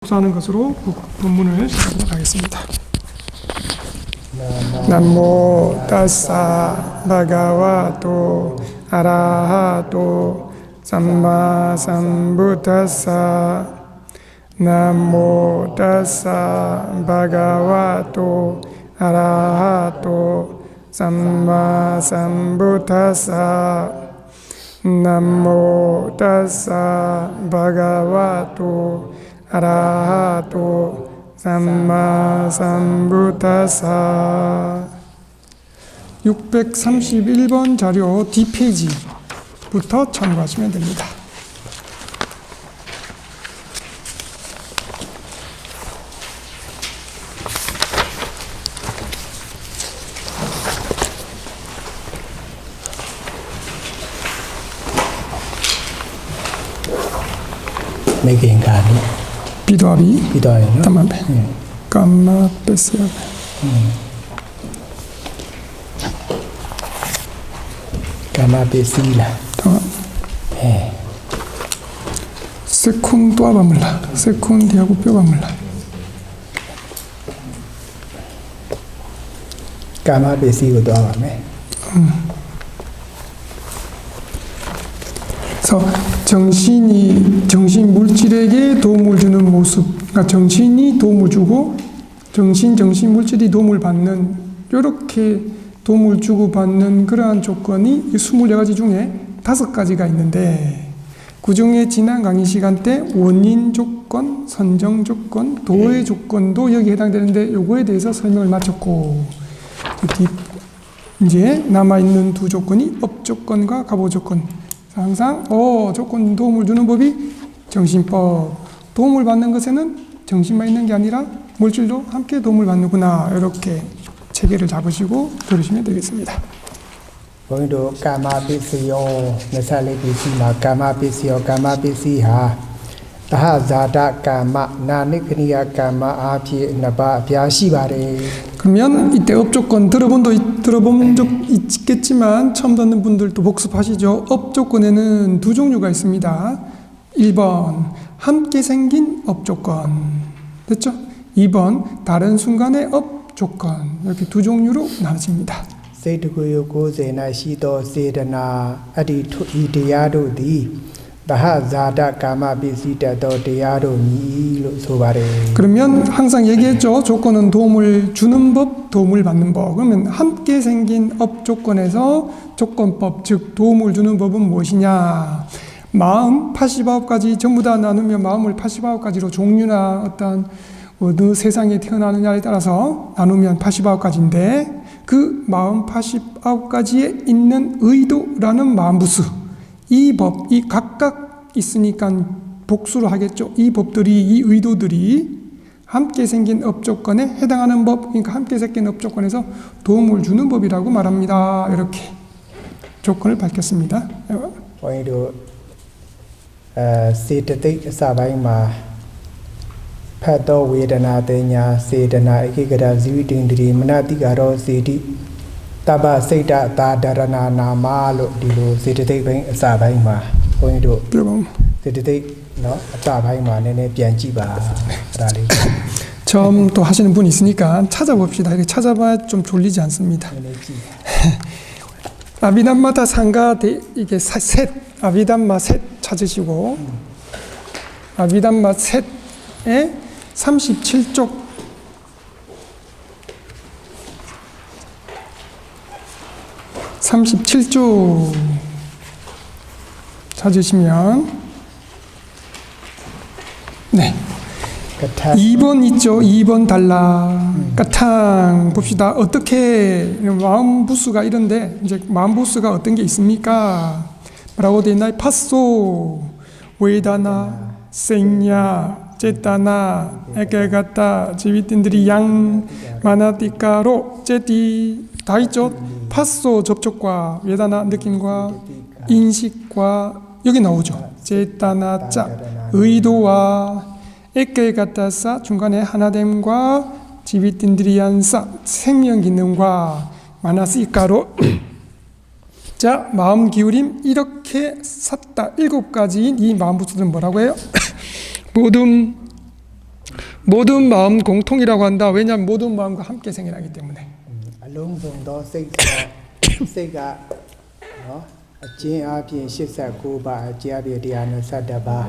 하는 것으로 본문을 시작하도록 하겠습니다. 남모 따사 바가와토 아라하토 삼마 삼부타사 남모 따사 바가와토 아라하토 삼마 삼부타사 남모 따사 바가와토 아라하토 삼마 삼부타사 631번 자료 뒷페이지부터 참고하시면 됩니다. Mấy cái hình ảnh 비도하비 nó 담합에 감마 베스야 Kama Besi là 담합 세콘 또아바물라 세콘 디하고 뼈바물라 Kama Besi của tôi bảo mẹ 그래서 정신 물질에게 도움을 주는 모습, 그러니까 정신이 도움을 주고 정신 물질이 도움을 받는 이렇게 도움을 주고 받는 그러한 조건이 24가지 중에 5가지가 있는데 그 중에 지난 강의 시간 때 원인 조건, 선정 조건, 도의 조건도 여기에 해당되는데 요거에 대해서 설명을 마쳤고 이제 남아있는 두 조건이 업 조건과 가보 조건. 항상 조건 도움을 주는 법이 정신법, 도움을 받는 것에는 정신만 있는 게 아니라 물질도 함께 도움을 받는구나, 이렇게 체계를 잡으시고 들으시면 되겠습니다. Với Kama Besi Nasale Besi mà Kama Besi ha Taha Zada Kama Nanikniya Kama Api Naba Biashibare. 그러면 이때 업조건 들어본 적 있겠지만 처음 듣는 분들도 복습하시죠. 업조건에는 두 종류가 있습니다. 1번 함께 생긴 업조건 됐죠? 2번 다른 순간의 업조건, 이렇게 두 종류로 나눠집니다. Seitukuyo Kozena Shito Sedana Adi Ideado Di Taha Zada Kama Besi Tato Deado Ni Sobare. 그러면 항상 얘기했죠. 조건은 도움을 주는 법, 도움을 받는 법. 그러면 함께 생긴 업 조건에서 조건법, 즉 도움을 주는 법은 무엇이냐? 마음 89가지 전부 다 나누면 마음을 89가지로 종류나 어떤 어느 세상에 태어나느냐에 따라서 나누면 89가지인데 그 마음 89가지에 있는 의도라는 마음부수, 이 법, 이 각각 있으니까 복수로 하겠죠. 이 법들이, 이 의도들이 함께 생긴 업조건에 해당하는 법, 그러니까 함께 생긴 업조건에서 도움을 주는 법이라고 말합니다. 이렇게 조건을 밝혔습니다. Oido Setetik Sabaima Pato Vedana Tenya Sedana Ekigada Zividindri Manatigaro Sedi Taba Seda Tadarana Namalo Dilo Setetik Bang Sabaima Oido Setetik no Sabaima Nene Pianchiba Rali 처음 또 하시는 분이 있으니까 찾아봅시다. 이렇게 찾아봐야 좀 졸리지 않습니다. 아비담마다 상가 이게 셋, 아비담마 셋 찾으시고 아비담마 셋에 37쪽 37쪽 찾으시면 네 2번 있죠. 2번 달라. 까탕 봅시다. 어떻게 마음 부수가 이런데 이제 마음 부수가 어떤 게 있습니까? 뭐라고 되어 있나요? 파소, 웨다나, 생야, 제타나, 에게가타, 지비틴들이 양, 마나티카로, 제티 다 있죠. 파소 접촉과 웨다나 느낌과 인식과 여기 나오죠. 제타나 자 의도와 에케가타사 중간에 하나됨과 지비틴드리안사 생명 기능과 마나스이카로 자 마음 기울임 이렇게 샀다 7가지인 이 마음 부수들은 뭐라고 해요? 모둠 모든 마음 공통이라고 한다. 왜냐하면 모든 마음과 함께 생겨나기 때문에. 알롱송도 세가 아진 시사고바 아지아비디아는 사다바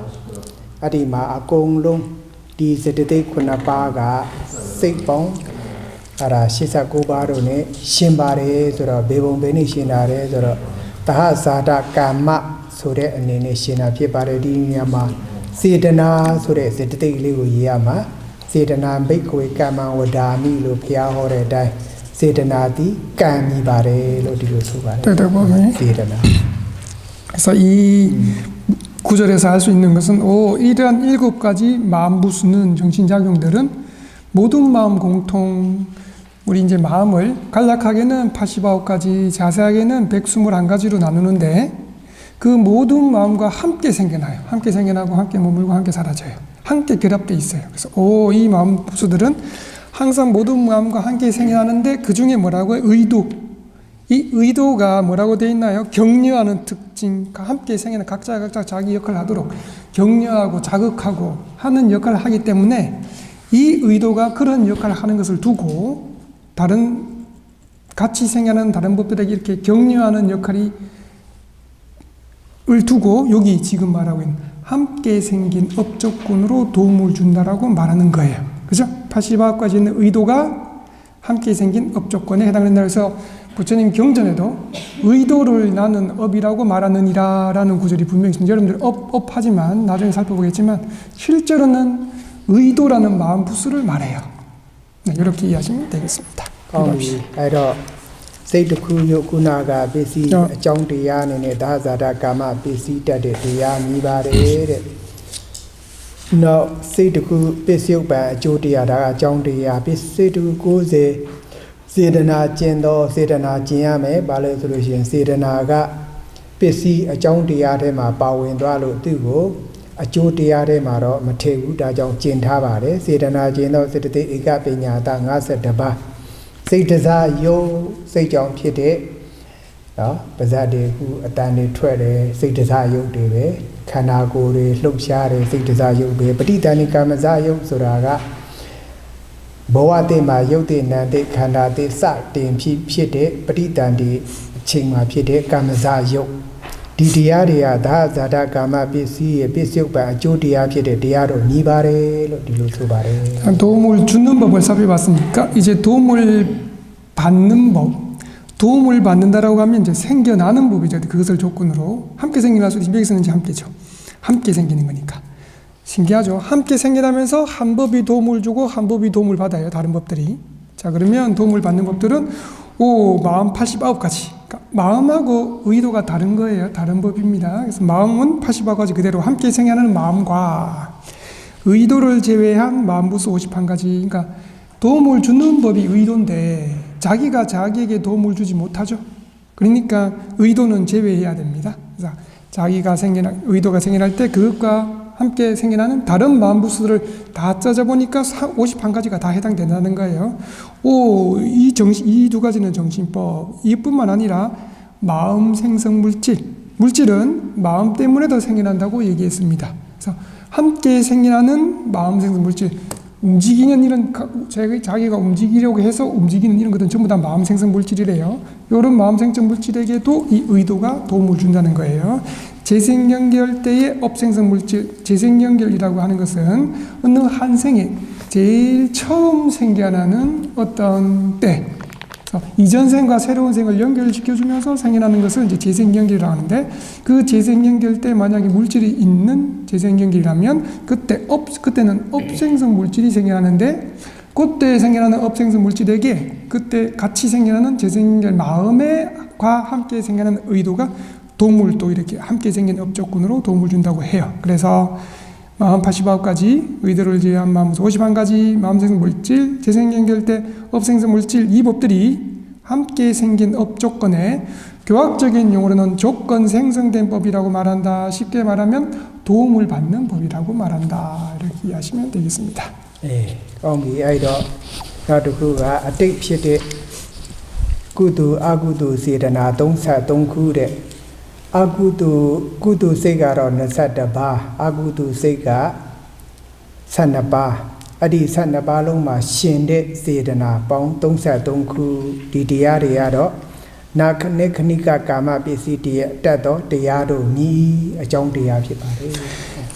아디마 아공롱 디세데데 쿠나바가 세봉 아라 시사고바로네 신바레 저러 베봉베니 신나레 저러 다하사다 까마 소레 안네네 신나 피바레디냐마 세드나 소레 세데데 리고 이야마 세드나 베이코에 까마 와다미로 피아호레다이 세드나디 까미바레로 디로소바레 세드나. 그래서 이 구절에서 알 수 있는 것은 이러한 7가지 마음 부수는 정신작용들은 모든 마음 공통, 우리 이제 마음을 간략하게는 89가지, 자세하게는 121가지로 나누는데 그 모든 마음과 함께 생겨나요. 함께 생겨나고 함께 머물고 함께 사라져요. 함께 결합되어 있어요. 그래서 이 마음 부수들은 항상 모든 마음과 함께 생겨나는데 그 중에 뭐라고요? 의도. 이 의도가 뭐라고 되어 있나요? 격려하는 특징, 함께 생기는 각자 자기 역할을 하도록 격려하고 자극하고 하는 역할을 하기 때문에 이 의도가 그런 역할을 하는 것을 두고 다른 같이 생겨나는 다른 법들에게 이렇게 격려하는 역할을 두고 여기 지금 말하고 있는 함께 생긴 업조건으로 도움을 준다라고 말하는 거예요. 그죠? 89가지 있는 의도가 함께 생긴 업조건에 해당된다. 그래서 부처님 경전에도 의도를 나는 업이라고 말하느니라 라는 구절이 분명히 있습니다. 여러분들 업하지만 나중에 살펴보겠지만 실제로는 의도라는 마음 부수를 말해요. 네, 이렇게 이해하시면 되겠습니다. 아이러 세이드쿠요 구나가 베시 정디야네 다자다 까마 베시 따데 디야 미바레 너 세이드쿠 베시오바 조디야다가 정디야 베시두 고세 세드나 찐도 세드나 찐야메 발레 소루션 세드나가 베시 정디야데마 바윈도알로 뜨고 아조디야데마로 마테우 다정 찐타바레 세드나 찐도 세드데 에가 베냐다 52바 세드자 요 세정 ဖြစ်တဲ့နော်ပါဇတ်တွေခုအတန်တွေထွက်တယ်စိတ်တစားယုတ်တွေပဲခန္ဓာကိုယ်တွေလှုပ်ရှားတယ်စိတ်တစားယုတ်ပဲပဋိသန္ဓေကာမဇယုတ်ဆိုတာကဘဝတည်းမှာယုတ်တဲ့နံတဲ့ခန္ဓာတဲ့စတင်ဖြစ်တဲ့ပဋိသန္ဓေအချိန်မှာဖြစ်တဲ့ကာမဇယုတ်ဒီတရားတွေကသာဇာတကာမပစ္စည်းရဲ့ပစ္စုပန်အကျိုးတရားဖြစ်တဲ့တရားတို့ညီပါတယ်လို့ဒီလိုဆိုပါတယ် 도움을 주는 법을 살펴봤으니까 이제 도움을 받는 법, 도움을 받는다라고 하면 이제 생겨나는 법이죠. 그것을 조건으로 함께 생겨날 수도 여기서는 이제 함께죠. 함께 생기는 거니까 신기하죠. 함께 생겨나면서 한 법이 도움을 주고 한 법이 도움을 받아요. 다른 법들이. 자, 그러면 도움을 받는 법들은 마음 89가지. 그러니까 마음하고 의도가 다른 거예요. 다른 법입니다. 그래서 마음은 89가지 그대로 함께 생겨나는 마음과 의도를 제외한 마음부수 51가지. 그러니까 도움을 주는 법이 의도인데 자기가 자기에게 도움을 주지 못하죠. 그러니까 의도는 제외해야 됩니다. 그래서 자기가 의도가 생겨날 때 그것과 함께 생겨나는 다른 마음부수들을 다 짜져보니까 51가지가 다 해당된다는 거예요. 이 두 가지는 정신법. 이뿐만 아니라 마음 생성 물질은 마음 때문에도 생겨난다고 얘기했습니다. 그래서 함께 생겨나는 마음 생성 물질, 움직이는 일은 자기가 움직이려고 해서 움직이는 이런 것들은 전부 다 마음 생성 물질이래요. 이런 마음 생성 물질에게도 이 의도가 도움을 준다는 거예요. 재생연결 때의 업생성 물질, 재생연결이라고 하는 것은 어느 한 생에 제일 처음 생겨나는 어떤 때, 이전 생과 새로운 생을 연결시켜주면서 생겨나는 것을 이제 재생연결이라고 하는데, 그 재생연결 때 만약에 물질이 있는 재생연결이라면 그때는 업생성 물질이 생겨나는데, 그때 생겨나는 업생성 물질에게 그때 같이 생겨나는 재생연결 마음과 함께 생겨나는 의도가 도움을 또 이렇게 함께 생긴 업조건으로 도움을 준다고 해요. 그래서 마음 89가지, 의도를 제외한 마음 51가지, 마음생성 물질, 재생연결 때 업생성 물질, 이 법들이 함께 생긴 업조건에 교학적인 용어로는 조건 생성된 법이라고 말한다. 쉽게 말하면 도움을 받는 법이라고 말한다. 이렇게 이해하시면 되겠습니다. 네, 거기 아이도 나도 그가 아직 피대 구두 아구두 세다나 동사 동구래 구두 세가로는 사다바 아구두 세가 산나바 어디 산나발롱마 신데 세드나 뻥 똥사똥쿠 디디아리아도 나크네 크니까 까마 비시디에 따도 디아도 미 정디아 피바레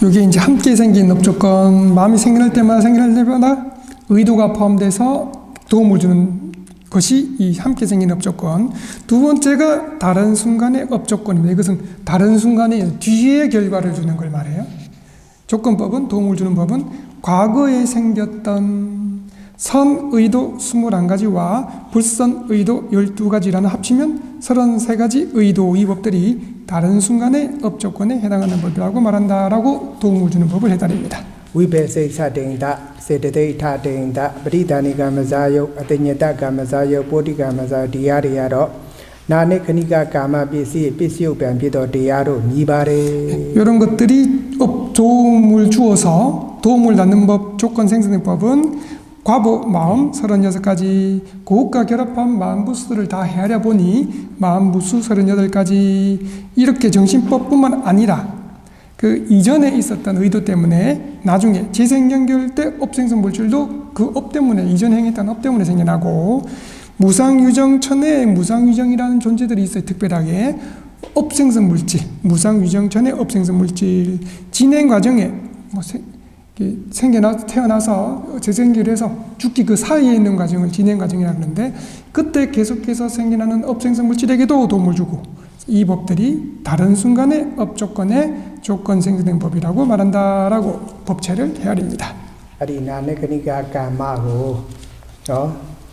여기 이제 함께 생긴 업조건, 마음이 생겨날 때마다 의도가 포함돼서 도움을 주는 것이 이 함께 생긴 업조건. 두 번째가 다른 순간의 업조건입니다. 이것은 다른 순간의 뒤에 결과를 주는 걸 말해요. 조건법은, 도움을 주는 법은 과거에 생겼던 선의도 21가지와 불선의도 12가지라는 합치면 33가지 의도, 이 법들이 다른 순간의 업조건에 해당하는 법이라고 말한다라고 도움을 주는 법을 해달입니다. 위배세사데인다 세데데이타데인다 브리다니가마자요 아테니타가마자요 보디가마자 디아리아로 나네 크니까 까마 비시오변 비도 디아로 미바레 이런 것들이 도움을 주어서 도움을 낳는 법, 조건 생성된 법은 과보, 마음 36가지, 고급과 결합한 마음부수를 다 헤아려 보니 마음부수 38가지, 이렇게 정신법뿐만 아니라 그 이전에 있었던 의도 때문에 나중에 재생연결 때 업생성 물질도 그 업 때문에, 이전에 행했던 업 때문에 생겨나고, 무상유정천에 무상유정이라는 존재들이 있어요. 특별하게 업생성 물질, 무상유정천의 업생성 물질, 진행 과정에 태어나서 재생결해서 죽기 그 사이에 있는 과정을 진행 과정이라고 하는데, 그때 계속해서 생겨나는 업생성 물질에게도 도움을 주고, 이 법들이 다른 순간의 업조건에 조건 생성된 법이라고 말한다라고 법체를 헤아립니다. 아리 나네 크니까 까마고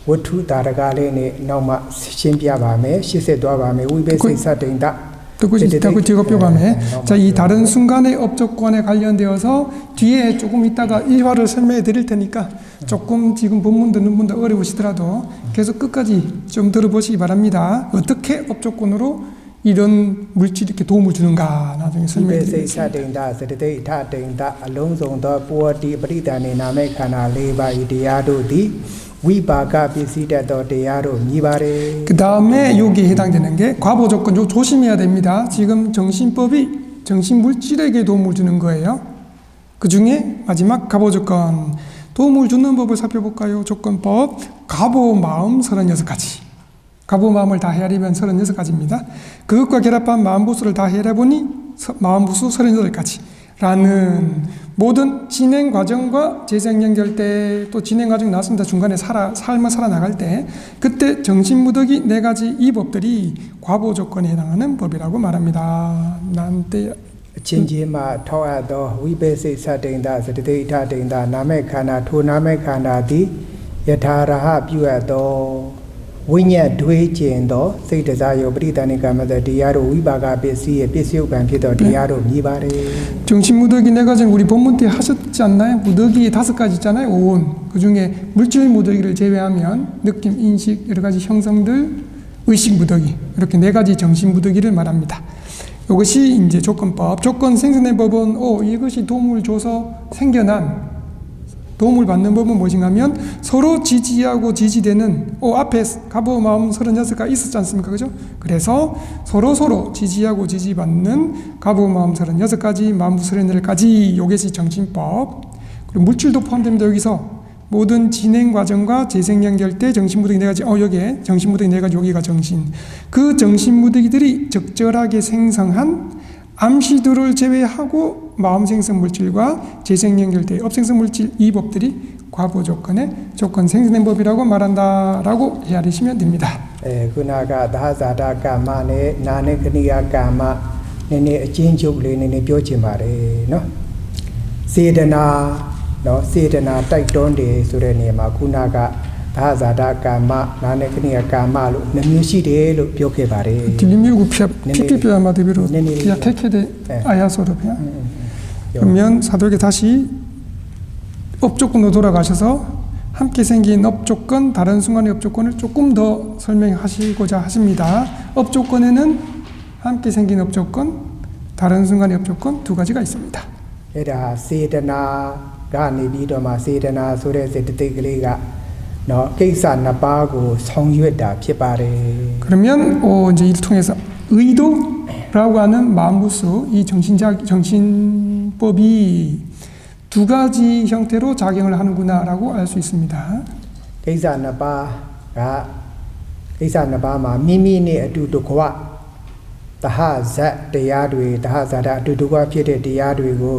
원투 다르가레네 나마 신비아바메 시세도아바메 위배세사데인다 듣고 직업표감에 자, 이 다른 순간의 업조건에 관련되어서 뒤에 조금 이따가 일화를 설명해 드릴 테니까 조금 지금 본문 듣는 분들 어려우시더라도 계속 끝까지 좀 들어보시기 바랍니다. 어떻게 업조건으로 이런 물질이 이렇게 도움을 주는가 나중에 설명해 드리겠습니다. 위배세사데인다 세데데이타데인다 알롱송더 부어디 브리다네 나메 카나 레바이 디아도디 위바가 비시다도 디아로 미바레. 그 다음에 여기에 해당되는 게 과보 조건, 요 조심해야 됩니다. 지금 정신법이 정신물질에게 도움을 주는 거예요. 그 중에 마지막 과보 조건, 도움을 주는 법을 살펴볼까요? 조건법, 과보 마음 36가지. 과보 마음을 다 헤아리면 36가지입니다. 그것과 결합한 마음부수를 다 헤아려보니 마음부수 38가지. 라는 모든 진행 과정과 재생 연결 때, 또 진행 과정이 나왔습니다. 중간에 삶을 살아나갈 때, 그때 정신무더기 4가지 이 법들이 과보 조건에 해당하는 법이라고 말합니다. 난때 진지마 토아도 위배세사데인다 세데데이타데인다 나메 카나 토 나메 카나디 여타라하 뷰아도 위냐 드웨진도 세이드자요 브리다니가마다 디아로 위바가 베시에 베시오간 피도 디아로 미바레. 정신무더기 4가지는 우리 본문 때 하셨지 않나요? 무더기 5가지 있잖아요. 오온. 그 중에 물질 무더기를 제외하면 느낌, 인식, 여러 가지 형성들, 의식 무더기, 이렇게 4가지 정신 무더기를 말합니다. 이것이 이제 조건법. 조건 생성된 법은 이것이 도움을 줘서 생겨난, 도움을 받는 법은 무엇인가 하면 서로 지지하고 지지되는, 앞에 과보 마음 36가 있었지 않습니까? 그죠? 그래서 서로 지지하고 지지받는 과보 마음 36가지, 마음부수 38가지, 이것이 정신법. 그리고 물질도 포함됩니다. 여기서 모든 진행 과정과 재생 연결 때 정신무더기 4가지, 여기에 정신무더기 4가지, 여기가 정신. 그 정신무더기들이 적절하게 생성한 암시들을 제외하고 마음 생성 물질과 재생 연결 때 업생성 물질, 이 법들이 과보 조건의 조건 생성된 법이라고 말한다라고 헤아리시면 됩니다. 그나가 다자다 까마네 나네 그니가 까마 네네 진족레 네네 뼈치마레 세드나 세드나 타이톤데 소레네마 구나가 다자다 까마 나네 그니가 까마로 남유시데로 뼈케바레. 딜리미우고 피피피아마데비로 피아 케케데 아야소르피아. 그러면 사도에게 다시 업조건으로 돌아가셔서 함께 생긴 업조건, 다른 순간의 업조건을 조금 더 설명하시고자 하십니다. 업조건에는 함께 생긴 업조건, 다른 순간의 업조건 2가지가 있습니다. 에라 세드나가 네비도마 세드나 소레 세드데글레가 케이사 나바고 성유했다 피바레. 그러면 이제 이를 통해서 의도라고 하는 마음부수, 이 정신법이 두 가지 형태로 작용을 하는구나라고 알 수 있습니다. 기사 나빠가 기사 나빠마 미미네 아두도과 다하자တရားတွေ 다하자다 아두도과 ဖြစ်တဲ့ တရားတွေကို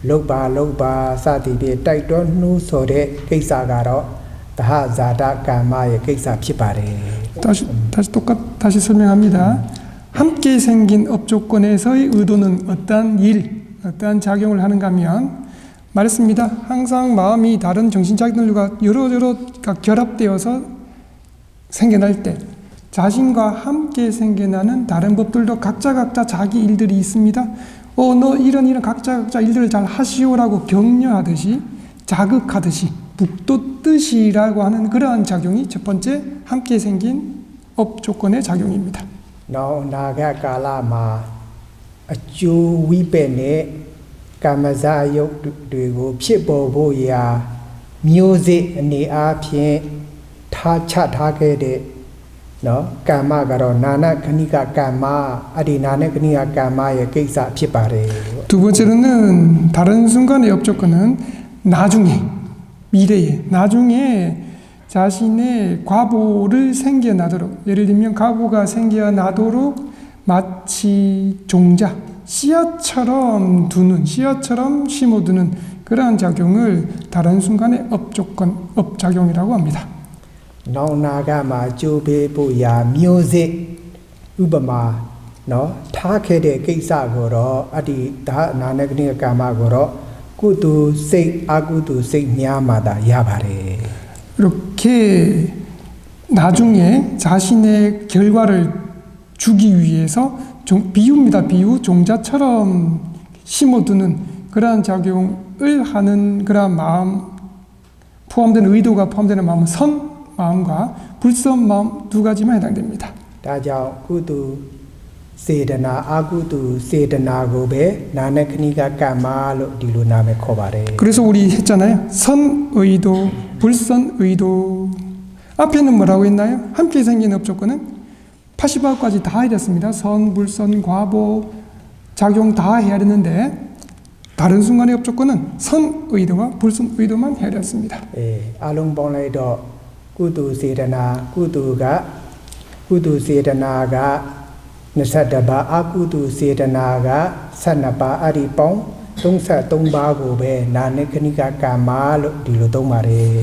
လုပ်ပါ စသည်ဖြင့် တိုက်တွန်း နှိုးဆော်တဲ့ ကိစ္စကတော့ 다하자다 까마의 ကိစ္စ ဖြစ်ပါတယ်. 다시 설명합니다. 함께 생긴 업조건에서의 의도는 어떠한 일, 어떠한 작용을 하는가 하면 말했습니다. 항상 마음이 다른 정신작용들과 여러 결합되어서 생겨날 때 자신과 함께 생겨나는 다른 법들도 각자 자기 일들이 있습니다. 너 이런 각자 일들을 잘 하시오라고 격려하듯이 자극하듯이 북돋듯이라고 하는 그러한 작용이 첫 번째 함께 생긴 업조건의 작용입니다. 나가 까라마 아주 위배네 까마자욕들고 피보보야 묘지 네 앞에 타차타게데 까마가로 나나 그니까 까마 아디 나네 그니까 까마의 ကိစ္စ ဖြစ်ပါတယ်. 두 번째로는 다른 순간의 업조건은 나중에 미래에 나중에 자신의 과보를 생겨나도록 예를 들면 과보가 생겨나도록 마치 종자 씨앗처럼 심어두는 그러한 작용을 다른 순간의 업작용이라고 합니다. 나오나가마 조베보야 묘지 우바마 타케데 ကိစ္စကိုတော့ 아디 다 나네 그니까 까마고로 구두 세 아구두 세 냐마다 야바레. 이렇게 나중에 자신의 결과를 주기 위해서 비유입니다. 비유 종자처럼 심어두는 그러한 작용을 하는 그러한 마음 포함된 의도가 포함되는 마음은 선 마음과 불선 마음 두 가지만 해당됩니다. 다자 구두 세드나 아구두 세드나고베 나네 그니까 까마로 디로 나메 코바레. 그래서 우리 했잖아요. 선 의도, 불선 의도. 앞에는 뭐라고 했나요? 함께 생긴 업조건은 80화까지 다 해야 됐습니다. 선, 불선, 과보, 작용 다 해야 되는데 다른 순간의 업조건은 선 의도와 불선 의도만 해야 됐습니다. 알롱봉라이도 구두 세드나 구두 세드나가 느사다바 아구두 세드나가 산나바 아리뽕 동사동바고베 나네 그니까 까마로 디로 동마레.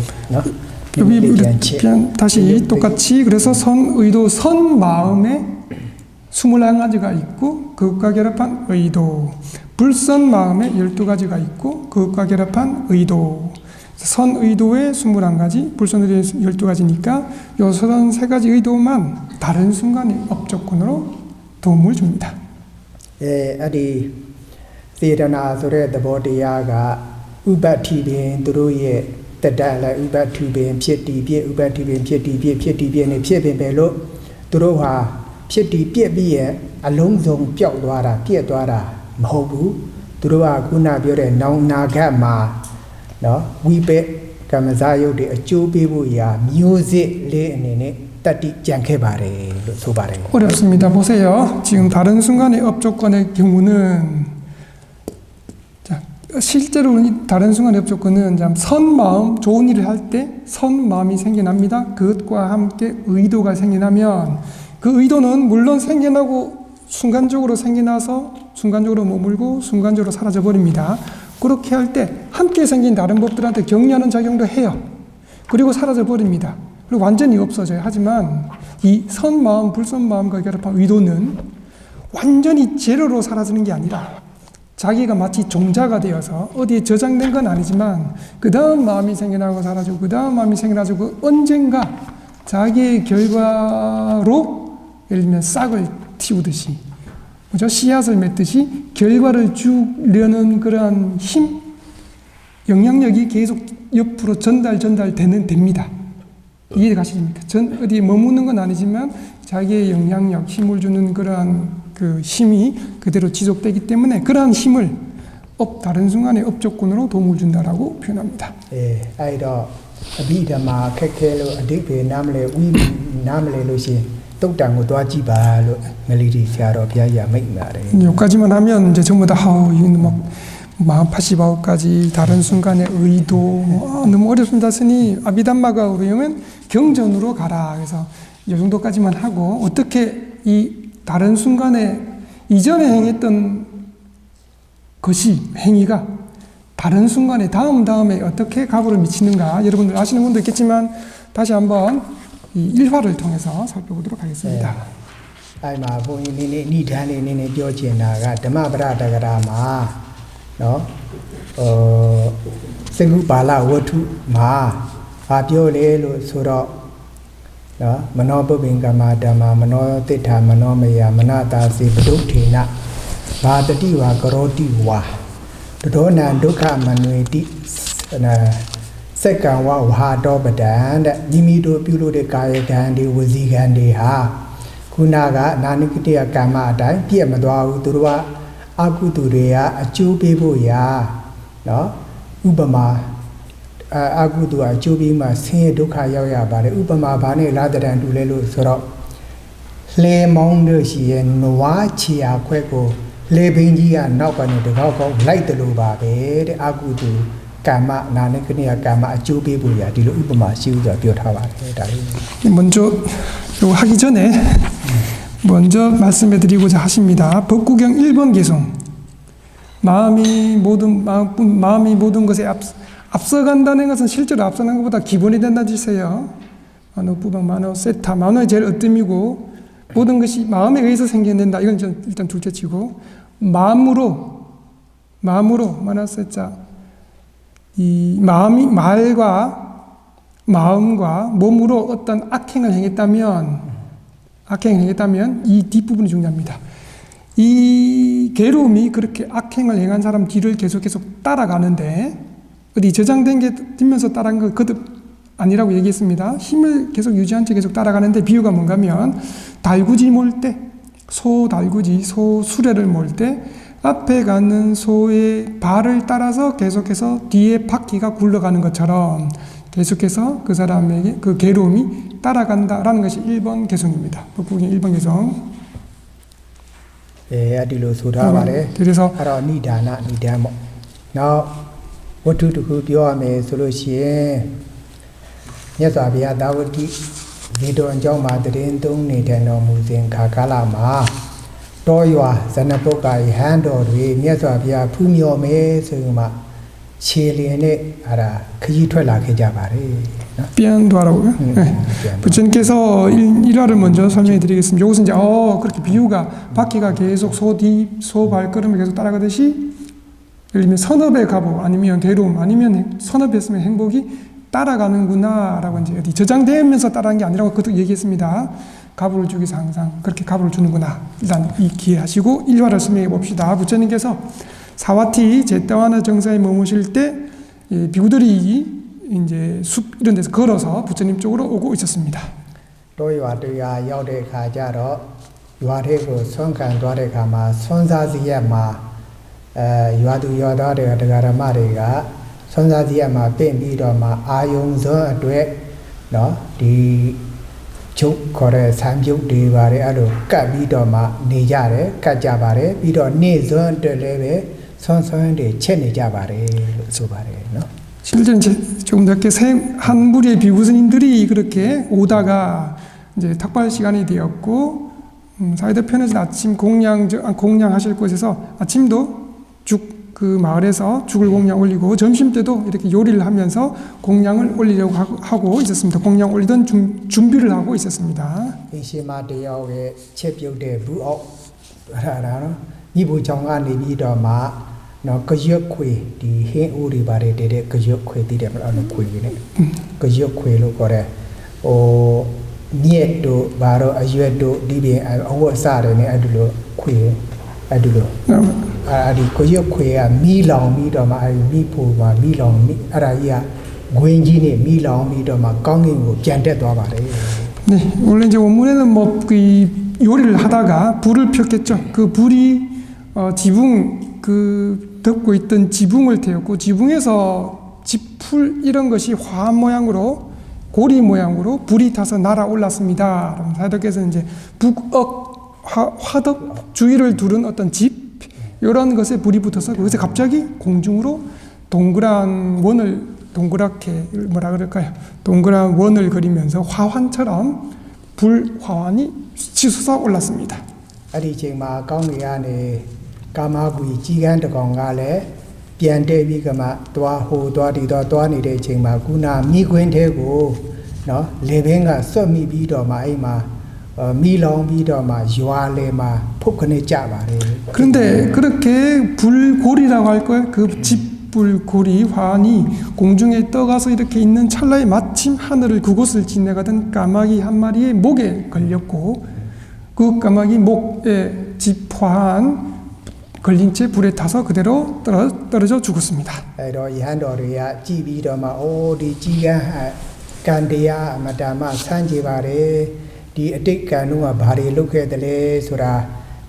다시 똑같이 그래서 선 의도 선 마음에 21가지가 있고 그것과 결합한 의도 불선 마음에 12가지가 있고 그것과 결합한 의도 선 의도에 21가지 불선 의도에 12가지니까 이 33가지 의도만 다른 순간의 업조건으로 도움을 줍니다. 아디 세드나 소레 더보디야가 우바티빈 도로의 때달라 우바티빈 피티비에 우바티빈 피티비에 피빈벨로 도로하 피티비에 알롱종 ပျောက်သွားတာ ပြက်သွားတာမဟုတ်ဘူးသူတို့ကခုနပြောတဲ့နောင်နာဂတ်မှာဝိပက်ကမ္မဇာယုတ်တွေအကျိုးပေးဖို့ရာမျိုးစစ်လေးအနေနဲ့တတိကြံခဲ့ပါတယ်လို့ဆိုပါတယ် 어렵습니다. 보세요. 지금 다른 순간의 업조건의 경우는 실제로 다른 순간의 업조건은 선 마음, 좋은 일을 할 때 선 마음이 생겨납니다. 그것과 함께 의도가 생겨나면 그 의도는 물론 생겨나고 순간적으로 생겨나서 순간적으로 머물고 순간적으로 사라져 버립니다. 그렇게 할 때 함께 생긴 다른 법들한테 격려하는 작용도 해요. 그리고 사라져 버립니다. 그리고 완전히 없어져요. 하지만 이 선마음, 불선마음과 결합한 의도는 완전히 제로로 사라지는 게 아니라 자기가 마치 종자가 되어서 어디에 저장된 건 아니지만 그 다음 마음이 생겨나고 사라지고 그 다음 마음이 생겨나고 언젠가 자기의 결과로 예를 들면 싹을 틔우듯이 그죠? 씨앗을 맺듯이 결과를 주려는 그러한 힘, 영향력이 계속 옆으로 됩니다. 이해가시십니까? 어디에 머무는 건 아니지만 자기의 영향력, 힘을 주는 그러한 그 힘이 그대로 지속되기 때문에 그러한 힘을 다른 순간의 업조건으로 도움을 준다라고 표현합니다. 아이도 비담아 캐캐로 아디베 남레 위 남레 로시 똑당고 도와지바로 멜리디 시아로 비아야 맥나래. 여기까지만 하면 이제 전부 다 이건 마음파시바오까지 다른 순간의 의도 너무 어렵습니다. 스니 아비담마가 우리면 경전으로 가라. 그래서 이 정도까지만 하고 어떻게 이 다른 순간에 이전에 행했던 것이 행위가 다른 순간에 다음에 어떻게 가부를 미치는가 여러분들 아시는 분도 있겠지만 다시 한번 이 일화를 통해서 살펴보도록 하겠습니다. အဲ့မှာဘုန်းကြီးနည်းနည်းဏိဌာန်လေးနည်းနည်းပြောချင်တာကဓမ္မပဒတက္ကရာမှာနော်စကုပါဠဝတ္ထုမှာဘာပြောလဲလို့ဆိုတော့နော်မနောပုပ္ပင်ကမ္မဓမ္မမနောတိဋ္ဌာမနောမယမနတာစေပဒုဋ္ဌေနဘာတတိဝါကရောတိဝါတဒောနံဒုက္ခမနွေတိစက္ကံဝဝဟာတောပဒံတဲ့မိမိတို့ပြုလို့တဲ့ကာယကံတွေဝစီကံတွေဟာခုနကနာနိကတိယကမ္မအတိုင်းပြည့်မသွားဘူးသူတို့ကအကုသိုလ်တွေကအကျိုးပေးဖို့ရာနော်ဥပမာအကုသိုလ်အကျိုးပေးမှဆင်းရဲဒုက္ခရောက်ရပါတယ်ဥပမာဘာနဲ့လာတဲ့တန်တူလဲလို့ဆိုတော့လဲမောင်းလို့ရှိရင်နွားချီယာခွက်ကိုလေဘင်းကြီးကနောက်ကနေတကောက်ကောက်လိုက်တယ်လို့ပါပဲတဲ့အကုသိုလ်ကမ္မနာနိကတိယကမ္မအကျိုးပေးဖို့ရာဒီလိုဥပမာရှိဥစွာပြောထားပါတယ်ဒါလေး 먼저 요 하기 전에 먼저 말씀해 드리고자 하십니다. 법구경 1번 개송. 마음이 모든 것에 앞서간다는 것은 실제로 앞서는 것보다 기본이 된다는 뜻이에요. 만호, 부방, 만호, 세타. 만호의 제일 으뜸이고 모든 것이 마음에 의해서 생겨낸다. 이건 일단 둘째치고 마음으로 만호, 세자. 이 마음과 몸으로 어떤 악행을 행했다면 이 뒷부분이 중요합니다. 이 괴로움이 그렇게 악행을 행한 사람 뒤를 계속 따라가는데 어디 저장된 게 뛰면서 따라간 거 거듭 아니라고 얘기했습니다. 힘을 계속 유지한 채 계속 따라가는데 비유가 뭔가 하면 달구지 몰 때 소 수레를 몰 때 앞에 가는 소의 발을 따라서 계속해서 뒤에 바퀴가 굴러가는 것처럼 계속해서 그 사람에게 그 괴로움이 따라간다라는 것이 1번 개성입니다. 법국의 1번 개성. ဒီလိုဆိုထားပါတယ် 그래서 အဲ့တော့ဏိဒါနဏိဒံပေါ့နောက်ဝတ္ထုတစ်ခုပြောရမယ်ဆိုလို့ရှိရင်မြတ်စွာဘုရားသာဝတိဇေတဝန်ကျောင်းမှာတရင်သုံးနေတဲ့တော်မူစဉ်ခါကာလမှာတောရွာဇနပုဂ္ဂိုလ်ဟန်တော်တွေမြတ်စွာဘုရားဖူးမြော်မယ်ဆိုမှခြေလျင်နဲ့အဲ့ဒါခကြီးထွက်လာခဲ့ကြပါတယ်နော် 삐안도하라고요? 네. 부처님께서 일화를 먼저 설명해 드리겠습니다. 이것은 이제 그렇게 비유가 바퀴가 계속 소 발걸음을 계속 따라가듯이 예를 들면 선업의 가보 아니면 괴로움 아니면 선업했으면 행복이 따라가는구나 라고 이제 어디 저장되면서 따라가는 게 아니라고 그것도 얘기했습니다. 가부를 주기 위해서 항상 그렇게 가부를 주는구나. 일단 이 기회하시고 일화를 설명해 봅시다. 부처님께서 사와티 제타와나 정사에 머무실 때 비구들이 이제 숲 이런 데서 걸어서 부처님 쪽으로 오고 있었습니다. တောရွာတရားရောက်တဲ့အခါကျတော့ရွာထဲကိုဆွမ်းခံသွားတဲ့အခါမှာဆွမ်းစားစီရက်မှာရွာသူရွာသားတွေကတရားဓမ္မတွေကဆွမ်းစားစီရက်မှာပင့်ပြီးတော့မှအာယုံစွန်းအတွက်နော်ဒီချုပ်ခေါ်တဲ့ဆံပြုတ်တွေပါတယ်အဲ့လိုကတ်ပြီးတော့မှနေကြတယ်ကတ်ကြပါတယ်ပြီးတော့နေ့စွန်းအတွက်လည်းပဲဆွမ်းတွေချက်နေကြပါတယ်လို့ဆိုပါတယ်နော် 실제는 조금 늦게 한 무리의 비구스님들이 그렇게 오다가 이제 탁발 시간이 되었고 사이드 편에서 아침 공양하실 곳에서 아침도 그 마을에서 죽을 공양 올리고 점심 때도 이렇게 요리를 하면서 공양을 올리려고 하고 있었습니다. 공양 올리던 준비를 하고 있었습니다. အရှင်မတယောက်ရဲ့ချက်ပြုတ်တဲ့ဘူးအောက်အဲ့ဒါနော်မိဖို့ကြောင့်ကနေပြီးတော့မှနော်ကရွက်ခွေဒီဟင်းအိုးတွေပါတယ်တဲ့ကရွက်ခွေတည်တယ်မလားနော်ခွေနေကရွက်ခွေလို့ခေါ်တဲ့ဟိုမြက်တို့ဘာတော့အရွက်တို့ဒီပြင်အဝတ်အစားတွေနဲ့အဲ့ဒီလိုခွေအဲ့ဒီလိုအဲ့ဒီကရွက်ခွေကမီးလောင်ပြီးတော့မှအဲ့ဒီမိဖို့မှာမီးလောင်အဲ့ဒါကြီးကဂွင်းကြီးနဲ့မီးလောင်ပြီးတော့မှကောင်းကင်ကိုပြန်တက်သွားပါတယ် 네, 원래 이제 원문에는 뭐 그 요리를 하다가 불을 폈겠죠. 그 불이 지붕 그 덮고 있던 지붕을 태웠고 지붕에서 지풀 이런 것이 화 모양으로 고리 모양으로 불이 타서 날아올랐습니다. 사도께서 이제 북억 화덕 주위를 두른 어떤 집 이런 것에 불이 붙어서 그것에 갑자기 공중으로 동그란 원을 동그랗게 뭐라 그럴까요? 동그란 원을 그리면서 화환처럼 불 화환이 치솟아 올랐습니다. အဲ့ဒီအချိန်မှာကောင်းကင်ကနေကာမဂုဏ်ကြီးကန်းတစ်ကောင်ကလည်းပြန်တက်ပြီးကမှသွားဟိုသွားဒီသွားနေတဲ့အချိန်မှာခုနမိခွင်းထဲကိုနော်လေဘင်းကစွတ်မိပြီးတော့မှအဲ့မှာမိလောင်ပြီးတော့မှရွာလေမှာဖုတ်ခနဲ့ကြပါတယ် 그런데 그렇게 불고리라고 할 거예요. 그 집불고리 화환이 공중에 떠가서 이렇게 있는 찰나에 마침 하늘을 그곳을 지나가던 까마귀 한 마리의 목에 걸렸고 그 까마귀 목에 집화한 걸린 채 불에 타서 그대로 떨어져 죽었습니다. အဲ့တော့ယဟန်တော်တွေကကြည်ပြီးတော့မှအိုးဒီကြီးကန်းကံတရားအမတမဆန်းကြပါတယ်ဒီအတိတ်ကံတို့ကဘာတွေလုပ်ခဲ့တယ်လဲဆိုတာ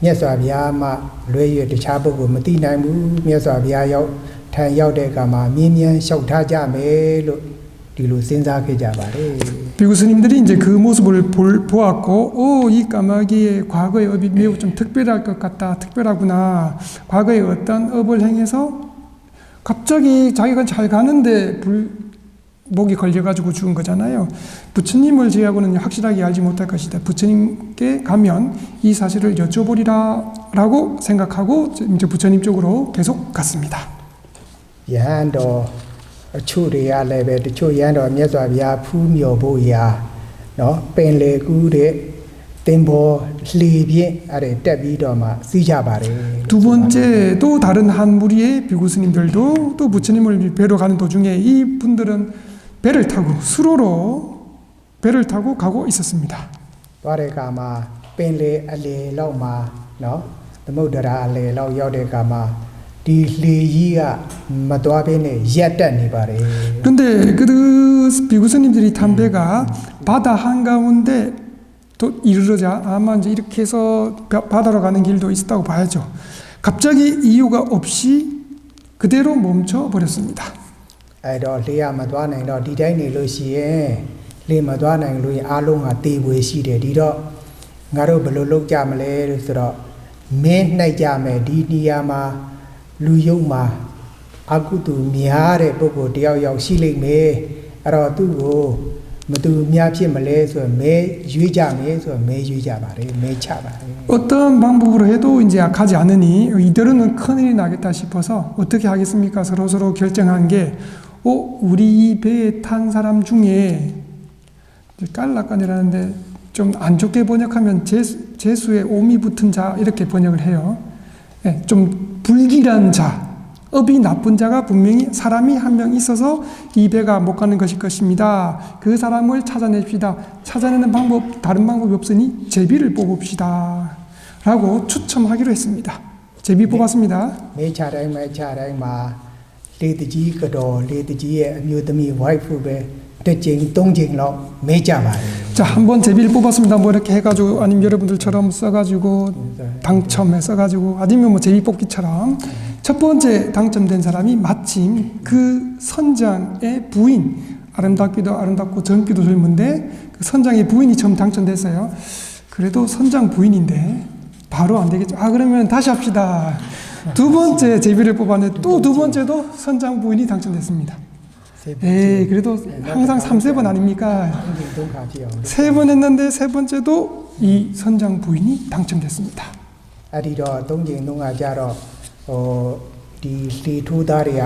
မြတ်စွာဘုရားမှလွဲရတခြားပုဂ္ဂိုလ်မသိနိုင်ဘူးမြတ်စွာဘုရားရောက်ထံရောက်တဲ့အခါမှာမြင်းမြန်းလျှောက်ထားကြမယ်လို့ဒီလိုစဉ်းစားခဲ့ကြပါတယ် 비구 스님들이 이제 그 모습을 보았고, 이 까마귀의 과거의 업이 매우 좀 특별할 것 같다, 특별하구나. 과거에 어떤 업을 행해서 갑자기 자기가 잘 가는데 목이 걸려가지고 죽은 거잖아요. 부처님을 제하고는 확실하게 알지 못할 것이다. 부처님께 가면 이 사실을 여쭤보리라라고 생각하고 이제 부처님 쪽으로 계속 갔습니다. ယဟန်တော်အချို့တွေကလည်းပဲတချို့ယဟန်တော်မြတ်စွာဘုရားဖူးမြော်ဖို့ရာနော်ပင်လေကူးတဲ့တင်ဘောလှေပြင်းအဲ့ဒါတက်ပြီးတော့မှစီးကြပါတယ် 두 번째 또 다른 한 무리의 비구 스님들도 또 부처님을 뵈러 가는 도중에 이 분들은 배를 타고 수로로 배를 타고 가고 있었습니다. သွားတဲ့အခါမှာပင်လေအလေလောက်မှာနော်သမုဒ္ဒရာအလေလောက်ရောက်တဲ့အခါမှာဒီလှေကြီးကမသွားဘဲနဲ့ရက်တက်နေပါတယ် 그런데 그 비구 스님들이 탄 배가 바다 한가운데 또 이르러자 아마 이제 이렇게 해서 바다로 가는 길도 있었다고 봐야죠. 갑자기 이유가 없이 그대로 멈춰 버렸습니다. အဲ့တော့လှေကမသွားနိုင်တော့ဒီတိုင်းနေလို့ရှိရင်လှေမသွားနိုင်လို့အားလုံးကတေးပွေရှိတယ်ဒီတော့ငါတို့ဘယ်လိုလုပ်ကြမလဲလို့ဆိုတော့မင်းနှိုက်ကြမယ်ဒီနေရာမှာလူယုံမှာအကုသိုလ်များတဲ့ပုဂ္ဂိုလ်တယောက်ယောက်ရှိလိမ့်မယ်အဲ့တော့သူ့ကိုမသူများဖြစ်မလဲဆိုရင်မဲရွေးကြမယ်ဆိုရင်မဲရွေးကြပါတယ်မဲချပါတယ် 어떤 방법으로 해도 이제 약하지 않으니 이대로는 큰일이 나겠다 싶어서 어떻게 하겠습니까? 서로 결정한 게 우리 이 배에 탄 사람 중에 깔락간이라는데 좀 안 좋게 번역하면 재수에 오미 붙은 자 이렇게 번역을 해요. 네, 좀 불길한 자, 업이 나쁜 자가 분명히 사람이 한 명 있어서 이 배가 못 가는 것일 것입니다. 그 사람을 찾아냅시다. 찾아내는 방법, 다른 방법이 없으니 제비를 뽑읍시다. 라고 추첨하기로 했습니다. 제비 뽑았습니다. မဲချတိုင်းမဲချတိုင်းမှာလေတကြီးကတော့လေတကြီးရဲ့အမျိုးသမီး wife ပဲတစ်ကြိမ်သုံးကြိမ်လောက်မဲကြပါတယ် 자, 한번 제비를 뽑았습니다. 뭐 이렇게 해가지고 아니면 여러분들처럼 써가지고 당첨해 써가지고 아니면 뭐 제비 뽑기처럼 첫 번째 당첨된 사람이 마침 그 선장의 부인 아름답기도 아름답고 젊기도 젊은데 그 선장의 부인이 처음 당첨됐어요. 그래도 선장 부인인데 바로 안 되겠죠. 그러면 다시 합시다. 두 번째 제비를 뽑았는데 또 두 번째도 선장 부인이 당첨됐습니다. 에이, 그래도 항상 3-4번 아닙니까? သုံးခါဖြစ်အောင် 세 번 했는데 세 번째도 이 선장 부인이 당첨됐습니다. အဲ့ဒီတော့သုံးကြိမ်သုံးခါကြတော့ဒီလေထိုးသားတွေက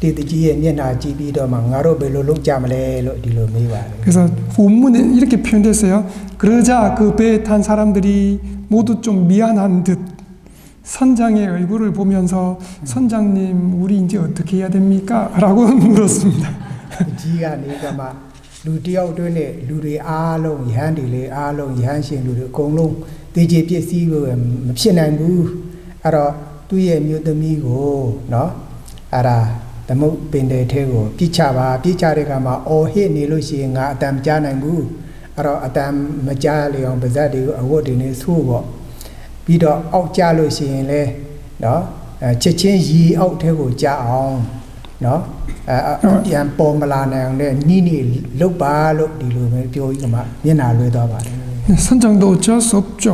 တေတကြီးရဲ့မျက်နှာကြည့်ပြီးတော့မှငါတို့ဘယ်လိုလုပ်ကြမလဲလို့ဒီလိုမေးပါတယ် 그래서 본문에 이렇게 표현됐어요. 그러자 그 배에 탄 사람들이 모두 좀 미안한 듯 선장의 얼굴을 보면서 선장님 우리 이제 어떻게 해야 됩니까? 라고 물었습니다. ကြီးကနေကမှလူတယောက်တွင်းနဲ့လူတွေအားလုံးယဟန်တွေလေအားလုံးယဟန်ရှင်လူတွေအကုန်လုံးတေချေပစ္စည်းကိုမဖြစ်နိုင်ဘူးအဲ့တော့သူ့ရဲ့မြို့သမီးကိုနော်အဲ့ဒါသမုတ်ပင်တဲ့ထဲကိုပြစ်ချပါပြစ်ချတဲ့ကမှာအော်ဟစ်နေလို့ရှိရင်ငါအတန်မကြားနိုင်ဘူးအဲ့တော့အတန်မကြားလေအောင်ပါဇက်တွေကိုအဝတ်တွေနဲ့ဆိုးပေါ့ပြီးတော့အောက်ကျလို့ရှိရင်လဲနော်ချက်ချင်းရီအောက်ထဲကိုကြားအောင်နော်ပြန်ပေါ်မလာနိုင်အောင်လည်းနီးနီးလုတ်ပါလို့ဒီလိုပဲပြောပြီးကမှမျက်နှာလွှဲသွားပါတယ် 선장도 어쩔 수 없죠.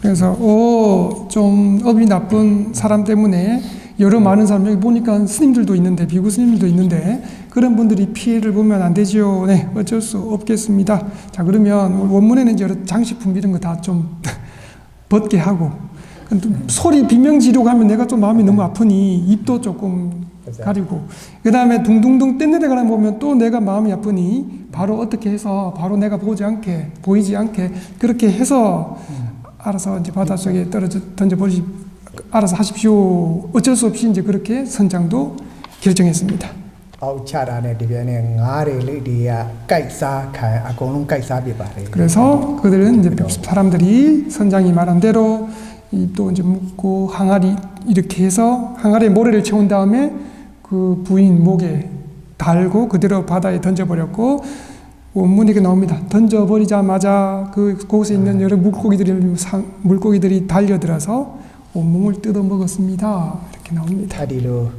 그래서 좀 업이 나쁜 사람 때문에 여러 많은 사람 여기 보니까 스님들도 있는데 비구 스님들도 있는데 그런 분들이 피해를 보면 안 되지요. 네, 어쩔 수 없겠습니다. 자, 그러면 원문에는 이제 여러 장식품 이런 거 다 좀 벗게 하고 소리 비명 지르고 하면 내가 좀 마음이 너무 아프니 입도 조금 가리고 그 다음에 둥둥둥 떼내려가다 보면 또 내가 마음이 아프니 바로 어떻게 해서 바로 내가 보이지 않게 그렇게 해서 알아서 이제 바닷속에 던져버리시 알아서 하십시오. 어쩔 수 없이 이제 그렇게 선장도 결정했습니다. 그래서 그들은 이제 사람들이 선장이 말한 대로 또 이제 묶고 항아리 이렇게 해서 항아리에 모래를 채운 다음에 그 부인 목에 달고 그대로 바다에 던져버렸고 원문이 이렇게 나옵니다. 던져버리자마자 그곳에 있는 여러 물고기들이 달려들어서 온몸을 뜯어 먹었습니다. 이렇게 나옵니다. 아디로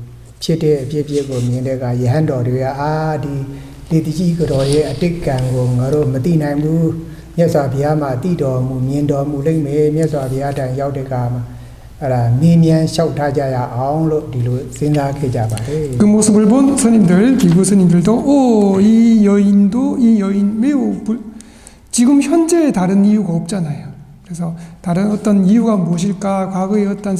피에 고 미네가 예한도리야 아디 리디지거로의 아틱간고 나로 마티나무 녀사비야마 띠도무 미엔도무 랭메 녀사비야단 야우데가마 알아 미미안 샤우타자야 아옹로 디로 생각해자바래. 그 모습을 본 스님들, 비구 스님들도 이 여인 매우 지금 현재 다른 이유가 없잖아요. 그래서 다른 어떤 이유가 무엇일까? 과거에 어떤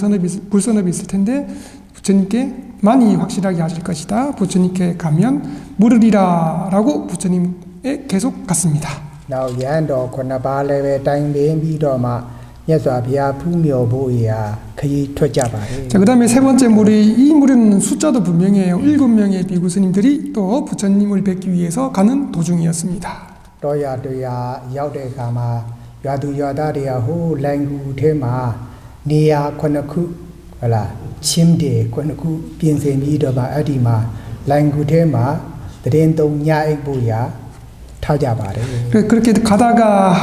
불선업이 있을 텐데 부처님께 많이 확실하게 하실 것이다. 부처님께 가면 물으리라 라고 부처님에 계속 갔습니다. Now Yando Konabaleve Tangbe비도마 예수아비야 풍묘보이야 그이 퇴자바래. 자, 그다음에 세 번째 이 물에는 숫자도 분명해요. 7명의 비구 스님들이 또 부처님을 뵙기 위해서 가는 도중이었습니다. 또야 야우데가마 야두야다리야 호 랭구테마 니야 코나쿠 알라 침데 코나쿠 빈세미도마 아디마 랭구테마 드렌동 냐익보야 타자바래. 그렇게 가다가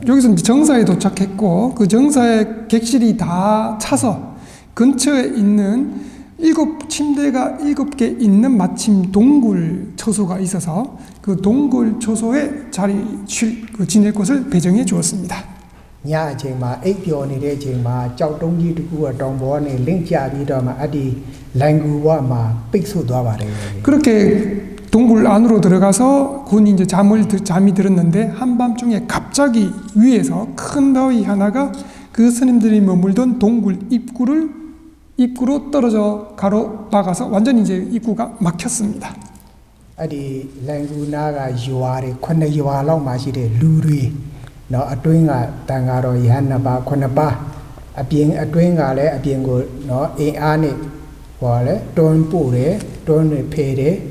여기서 정사에 도착했고 그 정사에 객실이 다 차서 근처에 있는 7침대가 7개 있는 마침 동굴 처소가 있어서 그 동굴 처소에 지낼 곳을 배정해 주었습니다. 냐쟁마 액표니데 쟁마 쩌동지 두구와 동보네 링자비도마 아디 랭구와마 픽수도바래. 그렇게 동굴 안으로 들어가서 군이 이제 잠이 들었는데 한밤중에 갑자기 위에서 큰 바위 하나가 그 스님들이 머물던 동굴 입구로 떨어져 가로막아서 완전히 이제 입구가 막혔습니다. 아디 랭구나가 유아레 콘네 유아랑 마시데 루리 너 아트윙가 당가로 이한나바 콘나바 아비엥 아트윙가레 아비엥고 너 에아네 뭐래 돈뿌레 돈네 페레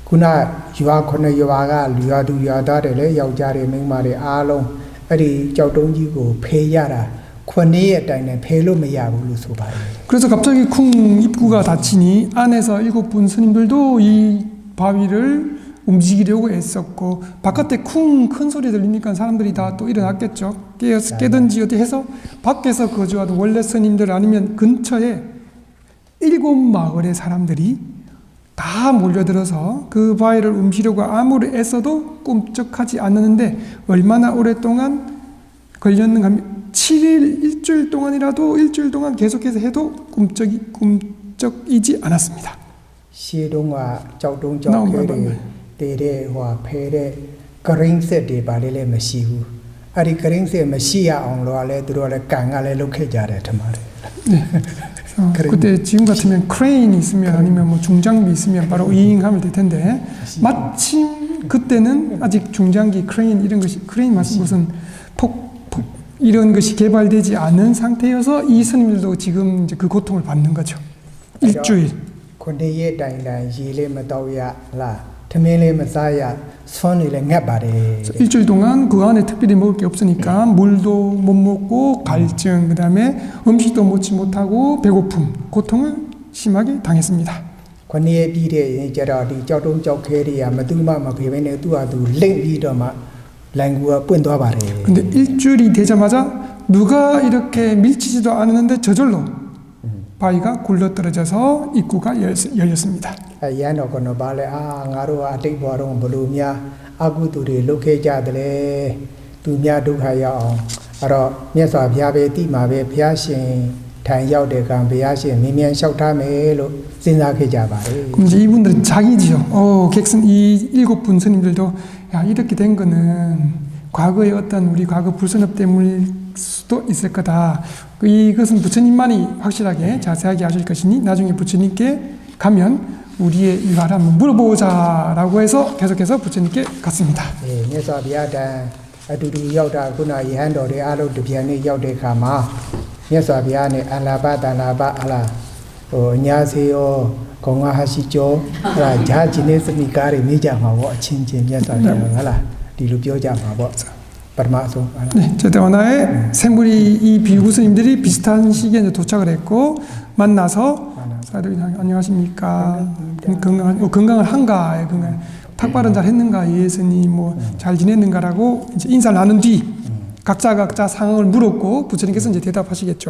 구나 유아 콘네 유아가 유아다레레 여자레 맹마레 아롱 아디 쩌동지고 페야라 콘네의 땅에 페로 메야불로 소바레. 그래서 갑자기 쿵 입구가 닫히니 안에서 7분 스님들도 이 바위를 움직이려고 애썼고 바깥에 쿵 큰 소리 들리니까 사람들이 다 또 일어났겠죠. 깨든지 어디 해서 밖에서 거주하던 원래 스님들 아니면 근처에 7마을의 사람들이 다 몰려들어서 그 바위를 움직이려고 아무리 애써도 꿈쩍하지 않았는데 얼마나 오랫동안 걸렸는가 하면 7일 일주일 동안이라도 일주일 동안 계속해서 해도 꿈쩍이지 않았습니다. 시동과 쩌동쩌케레 데레와 페레 그링세데 바레레 마시고 아리 그링세 마시야 온로알레 들어레 강알레 lok해자레 정말. 네. 그때 지금 같으면 크레인이 있으면 아니면 뭐 중장비 있으면 바로 이행하면 될 텐데 마침 그때는 아직 중장기 크레인 말씀 무슨 이런 것이 개발되지 않은 상태여서 이 스님들도 지금 이제 그 고통을 받는 거죠. 일주일. 콘데예 다인다 예레 마도야 라 테메레 마사야 손이레 냅바레. 일주일 동안 그 안에 특별히 먹을 게 없으니까 물도 못 먹고 갈증, 그다음에 음식도 먹지 못하고 배고픔, 고통을 심하게 당했습니다. 콘데예 비레 제라디 쩌동쩌케리야 마두마 베베네 두아두 랭비도마 랭구가 뻔도와바레. 근데 일주일이 되자마자 누가 이렇게 밀치지도 않았는데 저절로 바위가 굴러떨어져서 입구가 열렸습니다. 야노코노 발레 나로 아틱보롱 블루미야 아구두리 lok해자들레 두미야 두카야 အဲ့တော့မြတ်စွာဘုရားပဲတိမှာပဲဘုရားရှင်ထိုင်ရောက်တဲ့ကံဘုရားရှင်မြင်မြန်လျှောက်ထားမယ်လို့စဉ်းစားခဲ့ကြပါတယ် 그럼 이제 이분들은 자기지요. 객선 이 7분 스님들도 야 이렇게 된 거는 과거의 어떤 우리 과거 불선업 때문일 수도 있을 거다. 이것은 부처님만이 확실하게 자세하게 하실 것이니 나중에 부처님께 가면 우리의 일화를 한번 물어보자라고 해서 계속해서 부처님께 갔습니다. မြတ်စွာဘုရားတန်အတူတူရောက်တာခုနယဟန်တော်တွေအားလုံးတပြန်နေရောက်တဲ့အခါမှာမြတ်စွာဘုရားနဲ့အလာဘတန်လာဘအလားညာစေရောခေါငါဟာရှိကျော်အဲ့ဒါဂျာဂျင်းနေစမိကားတွေနေကြမှာပေါ့အချင်းချင်းမြတ်စွာဘုရားဟုတ်လားဒီလိုပြောကြမှာပေါ့ပထမဆုံး 네, 제대원화에 샘물이 이 비구 스님들이 비슷한 시기에 이제 도착을 했고 만나서 사들 안녕하십니까 건강을 한가 건강 탁발은 잘 했는가 예수님 뭐 잘 지냈는가라고 이제 인사를 나눈 뒤 각자 상황을 물었고 부처님께서 이제 대답하시겠죠.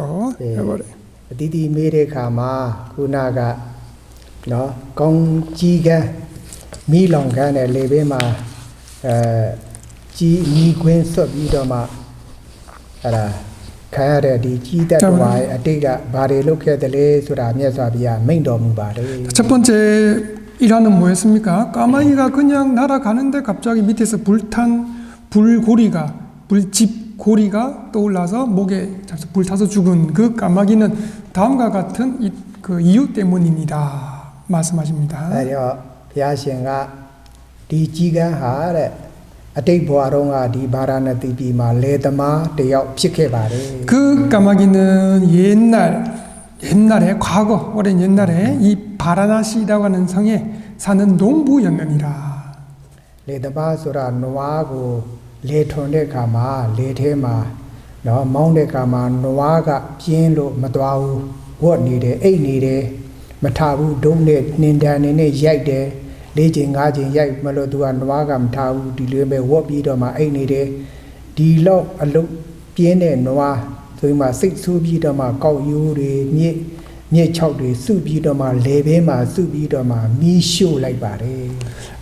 အတီးတီးမေးတဲ့အခါမှာခုနကနော်ကောင်းကြီးကမိလောင်ခန်းတဲ့လေဘေးမှာကြီးမိခွင်းဆွတ်ပြီးတော့မှအဲ့ဒါခံရတဲ့ဒီကြီးတက်တော်ရဲ့အတိတ်ကဘာတွေလုပ်ခဲ့တယ်လဲဆိုတာမြတ်စွာဘုရားမိန့်တော်မူပါတယ် 첫 번째 일화는 뭐였습니까? 까마귀가 그냥 날아가는데 갑자기 밑에서 불고리가 불집 고리가 떠올라서 목에 불타서 죽은 그 까마귀는 다음과 같은 그 이유 때문입니다. 말씀하십니다. အဲ့တော့ဘုရားရှင်ကဒီကြီးကန်းဟာတဲ့အတိတ်ဘဝတုန်းကဒီဗာရာဏသီပြည်မှာလေသမားတယောက်ဖြစ်ခဲ့ပါတယ် 그 까마귀는 옛날에 과거 오랜 옛날에 이 바라나시라고 하는 성에 사는 농부였느니라. လေသမားဆိုတာနွားကိုလေထွန်တဲ့အခါမှာလေထဲမှာနော်မောင်းတဲ့အခါမှာနွားကပြင်းလို့မသွားဘူးဝတ်နေတယ်အိတ်နေတယ်မထဘူးဒုံးနဲ့နှင်တန်နေနဲ့ရိုက်တယ်၄ချိန်၅ချိန်ရိုက်မလို့သူကနွားကမထဘူးဒီလိုပဲဝတ်ပြီးတော့မှအိတ်နေတယ်ဒီလောက်အလုတ်ပြင်းတဲ့နွားဆိုမှစိတ်ဆိုးပြီးတော့မှကောက်ရိုးတွေမြစ်ချောက်တွေစုပြီးတော့မှလေဘဲမှာစုပြီးတော့မှမီးရှို့လိုက်ပါတယ်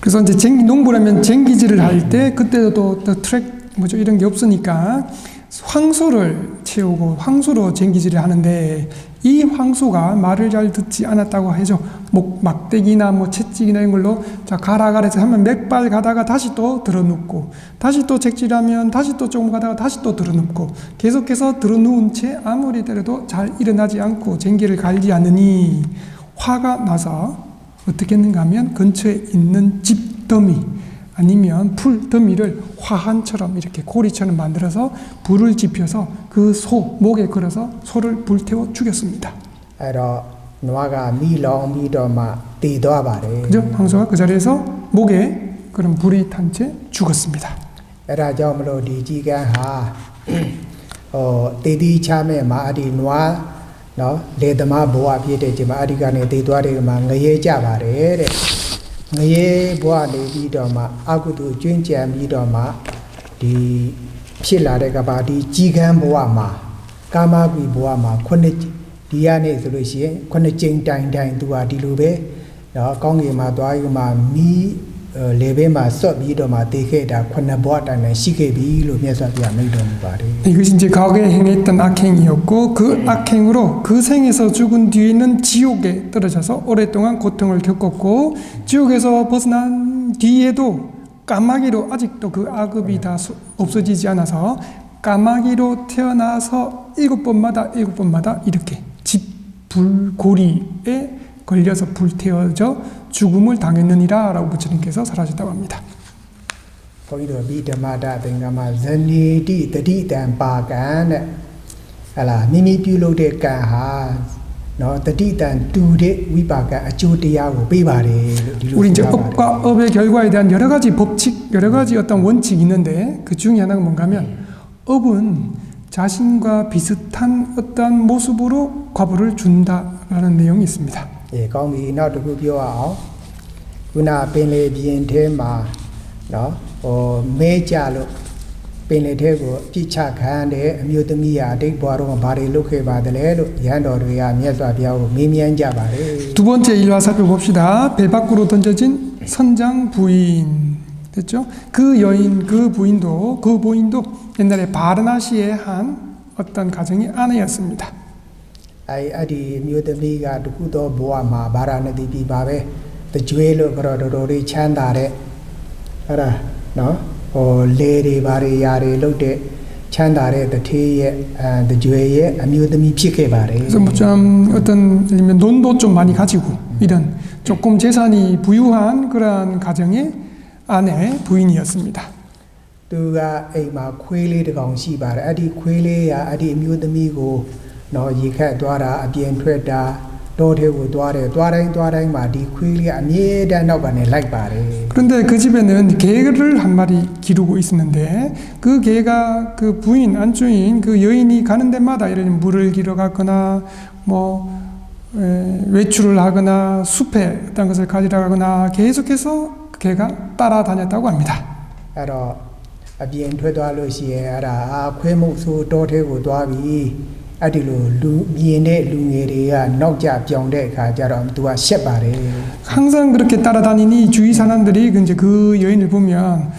그래서 이제 농부라면 쟁기질을 할 때 그때도 또 트랙 뭐죠 이런 게 없으니까 황소를 채우고 황소로 쟁기질을 하는데 이 황소가 말을 잘 듣지 않았다고 하죠. 막대기나 뭐 채찍이나 이런 걸로 자 가라 해서 하면 몇 발 가다가 다시 또 들어눕고 다시 또 쟁질하면 다시 또 조금 가다가 다시 또 들어눕고 계속해서 들어누운 채 아무리 때려도 잘 일어나지 않고 쟁기를 갈지 않으니 화가 나서 어떻게 했는가 하면 근처에 있는 집더미 아니면 풀 더미를 화환처럼 이렇게 고리처럼 만들어서 불을 지펴서 그 소 목에 걸어서 소를 불태워 죽였습니다. အဲ့တော့နွားကမိလောင်ပြီးတော့မှတည်သွားပါတယ် 그죠? 황소가 그 자리에서 목에 그런 불이 탄 채 죽었습니다. အဲ့ဒါကြောင့်မလို့ဒီကြီးကန်းဟာတည်တည်ချမဲ့မှာအဒီနွားနော်လေသမားဘဝဖြစ်တဲ့ချိန်မှာအဒီကနေတည်သွားတဲ့မှာငရဲကြပါတယ်တဲ့ငရဲဘဝနေပြီးတော့မှအကုသိုလ်ကျွင်းကြံပြီးတော့မှဒီဖြစ်လာတဲ့ကဘာဒီကြီးကန်းဘဝမှာကာမဂုဏ်ဘဝမှာခုနှစ်ဒီရနေဆိုလို့ရှိရင်ခုနှစ်ကြိမ်တိုင်သူဟာဒီလိုပဲနော်ကောင်းကင်မှာသွားပြီးမှမီးလေဘဲမှာဆော့ပြီးတော့မှတေခဲ့တာခုနှစ်ဘဝတိုင်ရှိခဲ့ပြီလို့မြတ်စွာဘုရားမိန့်တော်မူပါတယ် 이것이 이제 과거에 행했던 악행이었고 그 악행으로 그 생에서 죽은 뒤에는 지옥에 떨어져서 오랫동안 고통을 겪었고 지옥에서 벗어난 뒤에도 까마귀로 아직도 그 악업이 다 없어지지 않아서 까마귀로 태어나서 7번마다 이렇게 집 불고리에 걸려서 불태워져 죽음을 당했느니라 라고 부처님께서 사라졌다고 합니다. ဘုန်းကြီးတို့ပြီးဓမ္မတာသင်္ကမဇနီတိတတိတံပါကံတဲ့ဟလာမိမိပြုလုပ်တဲ့ကံဟာနော်တတိတံတူတဲ့ဝိပါကအကျိုးတရားကိုပေးပါတယ်လို့ဒီလို 우리 이제 업과 업의 결과에 대한 여러 가지 법칙, 여러 가지 어떤 원칙이 있는데 그 중에 하나가 뭔가 하면 업은 자신과 비슷한 어떤 모습으로 과보를 준다라는 내용이 있습니다. ကောင်းပြီနောက်တစ်ခုပြောအောင်ခုနပင်လေပြင်ထဲမှာနော်မဲကြလို့ပင်လေထဲကိုပြစ်ချခံတဲ့အမျိုးသမီးရာအတိတ်ဘဝတော့ဘာတွေလုပ်ခဲ့ပါတယ်လဲလို့ရဟန်းတော်တွေကမြတ်စွာဘုရားကိုမေးမြန်းကြပါတယ် 두 번째 일화 살펴봅시다. 배 밖으로 던져진 선장 부인. 됐죠? 그 여인, 그 부인도 옛날에 바르나시에 한 어떤 가정의 아내였습니다. 아디 묘더미가 누구도 보아마 바라나디 비바베 더 주엘로 그러도리 찬다레 알아 너 레리 바리 야리 lok대 찬다레 더 테에 더 주엘의 묘더미 피케 바레 그래서 뭐 좀 어떤 예를 들면 돈도 좀 많이 가지고 이런 조금 재산이 부유한 그러한 가정의 아내 부인이었습니다. 그가 에마 퀘레 더ကောင် ရှိပါတယ် 아디 퀘레야 아디 묘더미고 너 이카 도와라 아비엔 퇴다 도대고 도와래 도와라인 마디 퀴리 아미에다 나가네 라이크 바래 그런데 그 집에는 개를 한 마리 기르고 있었는데 그 개가 그 부인 안주인 그 여인이 가는 데마다 예를 들면 물을 기러 가거나 뭐 외출을 하거나 숲에 어떤 것을 가지러 가거나 계속해서 그 개가 따라다녔다고 합니다. အဲ့တော့အပြင်ထွက်သွားလို့ရှိရင်အဲ့ဒါခွေးမှုဆိုတောထဲကိုသွားပြီးအဲ့ဒီလိုလူမြင်တဲ့လူငယ်တွေကနောက်ကျပြောင်တဲ့အခါကျတော့သူကရှက်ပါတယ် 항상 그렇게 따라다니니 주위 사람들이 이제 그 여인을 보면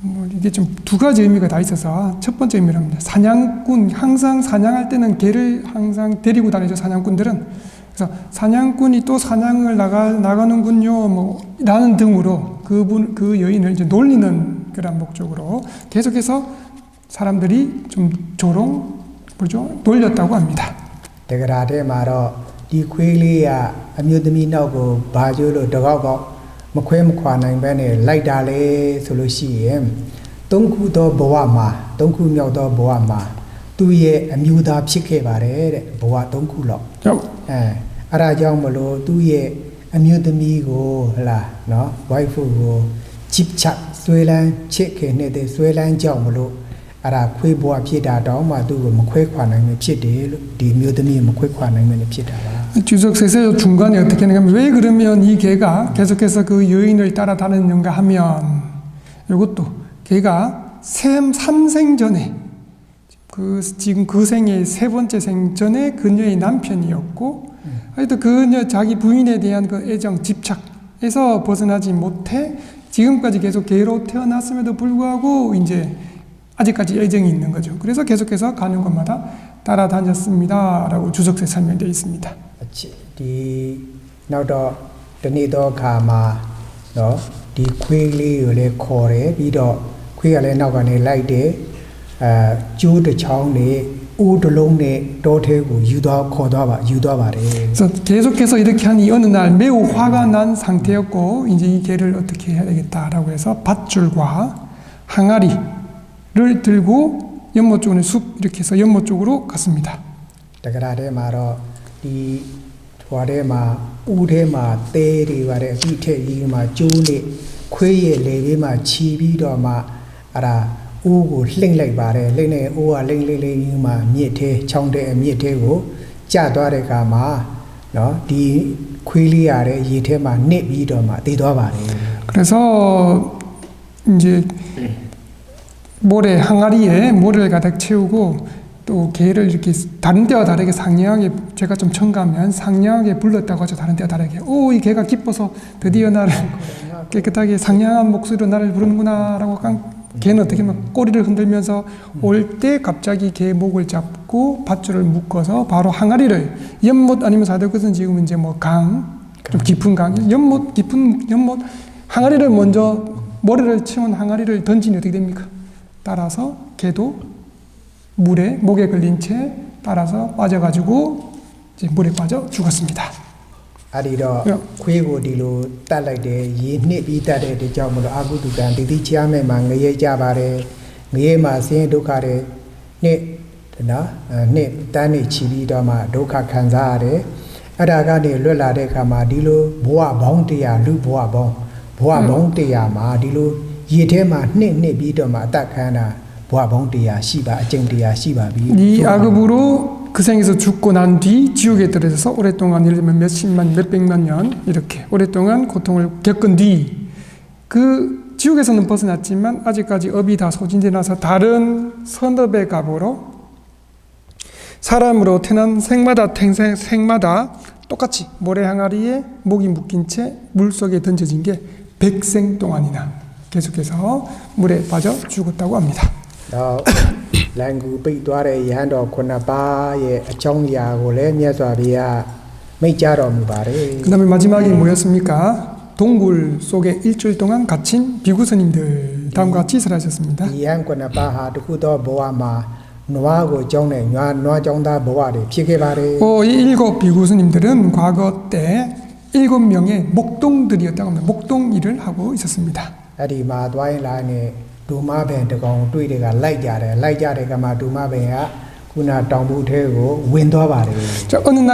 뭐 이게 좀 두 가지 의미가 다 있어서 첫 번째 의미랍니다. 사냥꾼, 항상 사냥할 때는 개를 항상 데리고 다니죠. 사냥꾼들은. 그래서 사냥꾼이 또 사냥을 나가는군요. 뭐 라는 등으로 그 여인을 이제 놀리는 그런 목적으로 계속해서 사람들이 좀 놀렸다고 합니다. တက္ကရာထဲမှာတော့ဒီခွေးလေးကအမျိုးသမီးနောက်ကိုဘာကျိုးလို့တကောက်ကောက်မခွဲမခွာနိုင်ဘဲနဲ့လိုက်တာလေဆိုလို့ရှိရင်သုံးခုသောဘဝမှာသုံးခုမြောက်သောဘဝမှာသူ့ရဲ့အမျိုးသားဖြစ်ခဲ့ပါတယ်တဲ့ဘဝသုံးခုလောက်အဲ့ဒါကြောင့်မလို့သူ့ရဲ့အမျိုးသမီးကိုဟလာနော် wife ကိုချစ်ချဆွဲလန်းချစ်ခင်နေတဲ့ဆွဲလန်းကြောင့်မလို့အဲ့ဒါခွေးဘဝဖြစ်တာတောင်မှသူ့ကိုမခွဲခွာနိုင်မဖြစ်တယ်လို့ဒီမျိုးသမီးမခွဲခွာနိုင်မဖြစ်တာပါ 주석세서 중간에 어떻게 하냐면 왜 그러면 이 개가 계속해서 그 여인을 따라다니는가 하면 이것도 개가 3생 전에 지금 그 생의 세 번째 생 전에 그녀의 남편이었고 하여튼 그녀 자기 부인에 대한 그 애정 집착에서 벗어나지 못해 지금까지 계속 개로 태어났음에도 불구하고 이제 아직까지 애정이 있는 거죠. 그래서 계속해서 가는 곳마다 따라다녔습니다라고 주석서에 설명되어 있습니다. ဒီနောက်တော့တနေ့တော့ခါမှာနော်ဒီခွေးလေးကိုလည်းခေါ်တယ်ပြီးတော့ခွေးကလည်းနောက်ကနေလိုက်တယ်ကျိုးတစ်ချောင်းနဲ့ဦးတစ်လုံးနဲ့တောထဲကိုယူသွားပါတယ် 그래서 계속해서 이렇게 하니 어느 날 매우 화가 난 상태였고 이제 이 개를 어떻게 해야 되겠다라고 해서 밧줄과 항아리를 들고 연못 쪽으로 숲 이렇게 해서 연못 쪽으로 갔습니다. တက္ကရာထဲမှာတော့ဒီထွားထဲမှာဦးထဲမှာတဲတွေပါတယ်အပြီးထက်ကြီးမှာကျိုးနဲ့ခွေးရဲ့လေဘေးမှာခြီးပြီးတော့မှအဲ့ဒါဦးကိုလှိမ့်လိုက်ပါတယ်လှိမ့်နေဦးကလိမ့်ကြီးမှာမြစ်ထဲချောင်းတဲ့အမြစ်ထဲကိုကျသွားတဲ့အခါမှာနော်ဒီခွေးလေးရတဲ့ရေထဲမှာနစ်ပြီးတော့မှတည်သွားပါတယ် 그래서 이제 항아리에 모래를 가득 채우고 또 개를 이렇게 다른 때와 다르게 상냥하게 제가 좀 첨가하면 상냥하게 불렀다고 하죠. 다른 때와 다르게 이 개가 기뻐서 드디어 나를 깨끗하게 상냥한 목소리로 나를 부르는구나라고 개는 어떻게 막 꼬리를 흔들면서 올 때 갑자기 개 목을 잡고 밧줄을 묶어서 바로 항아리를 연못 아니면 사대것은 지금 이제 뭐 좀 깊은 깊은 연못 항아리를 먼저 모래를 채운 항아리를 던지니 어떻게 됩니까? 따라서 개도 물에 목에 걸린 채 따라서 빠져가지고 이제 물에 빠져 죽었습니다. အဲ့ဒီတော့ခွေးကိုဒီလိုတတ်လိုက်တယ်ရေနှစ်ပြီးတတ်တဲ့အတွက်ကြောင့်မလို့အာဟုတုကံတိတိချာမဲ့မှာငရဲကြပါတယ်ငရဲမှာဆင်းရဲဒုက္ခတွေနှစ်နော်နှစ်တန်းနေချီပြီးတော့မှဒုက္ခခံစားရတယ်အဲ့ဒါကနေလွတ်လာတဲ့အခါမှာဒီလိုဘဝပေါင်းတရားလူဘဝပေါင်းတရားမှာဒီလိုရေထဲမှာနှစ်ပြီးတော့မှအသက်ခံတာဘဝပေါင်းတရားရှိပါအကျင့်တရားရှိပါပြီ 이 악업으로 그 생에서 죽고 난 뒤 지옥에 떨어져서 오랫동안 예를 들면 몇백만 년 이렇게 오랫동안 고통을 겪은 뒤 그 지옥에서는 벗어났지만 아직까지 업이 다 소진돼 나서 다른 선업의 갑으로 사람으로 태어난 생마다 똑같이 모래 항아리에 목이 묶인 채 물속에 던져진 게 100생 동안이나 계속해서 물에 빠져 죽었다고 합니다. တော့လန်ကူပိတ်သွားတဲ့ယဟန်တော်ခုနှစ်ပါးရဲ့အကြောင်းအရာကိုလည်းမြတ်စွာဘုရားမိန့်ကြားတော်မူပါတယ် 그 다음에 마지막이 뭐였습니까? 동굴 속에 일주일 동안 갇힌 비구스님들 다음과 같이 설하셨습니다. ဒီယဟန်ခုနှစ်ပါးဟာတခုသောဘဝမှာနွားကိုကြောင်းတဲ့နွားကြောင်းသားဘဝတွေဖြစ်ခဲ့ပါတယ် 이 일곱 비구스님들은 과거 때 7명의 목동들이었다고 합니다. 목동 일을 하고 있었습니다. အဲ့ဒီမှာသွားရင်လာနေဒူမဘင်တကောင်တွေ့တဲ့ကလိုက်ကြတယ်လိုက်ကြတဲ့ကမှဒူမဘင်ကခုနတောင်ဘူးထဲကိုဝင်သွားပါတယ် 자, 어느 날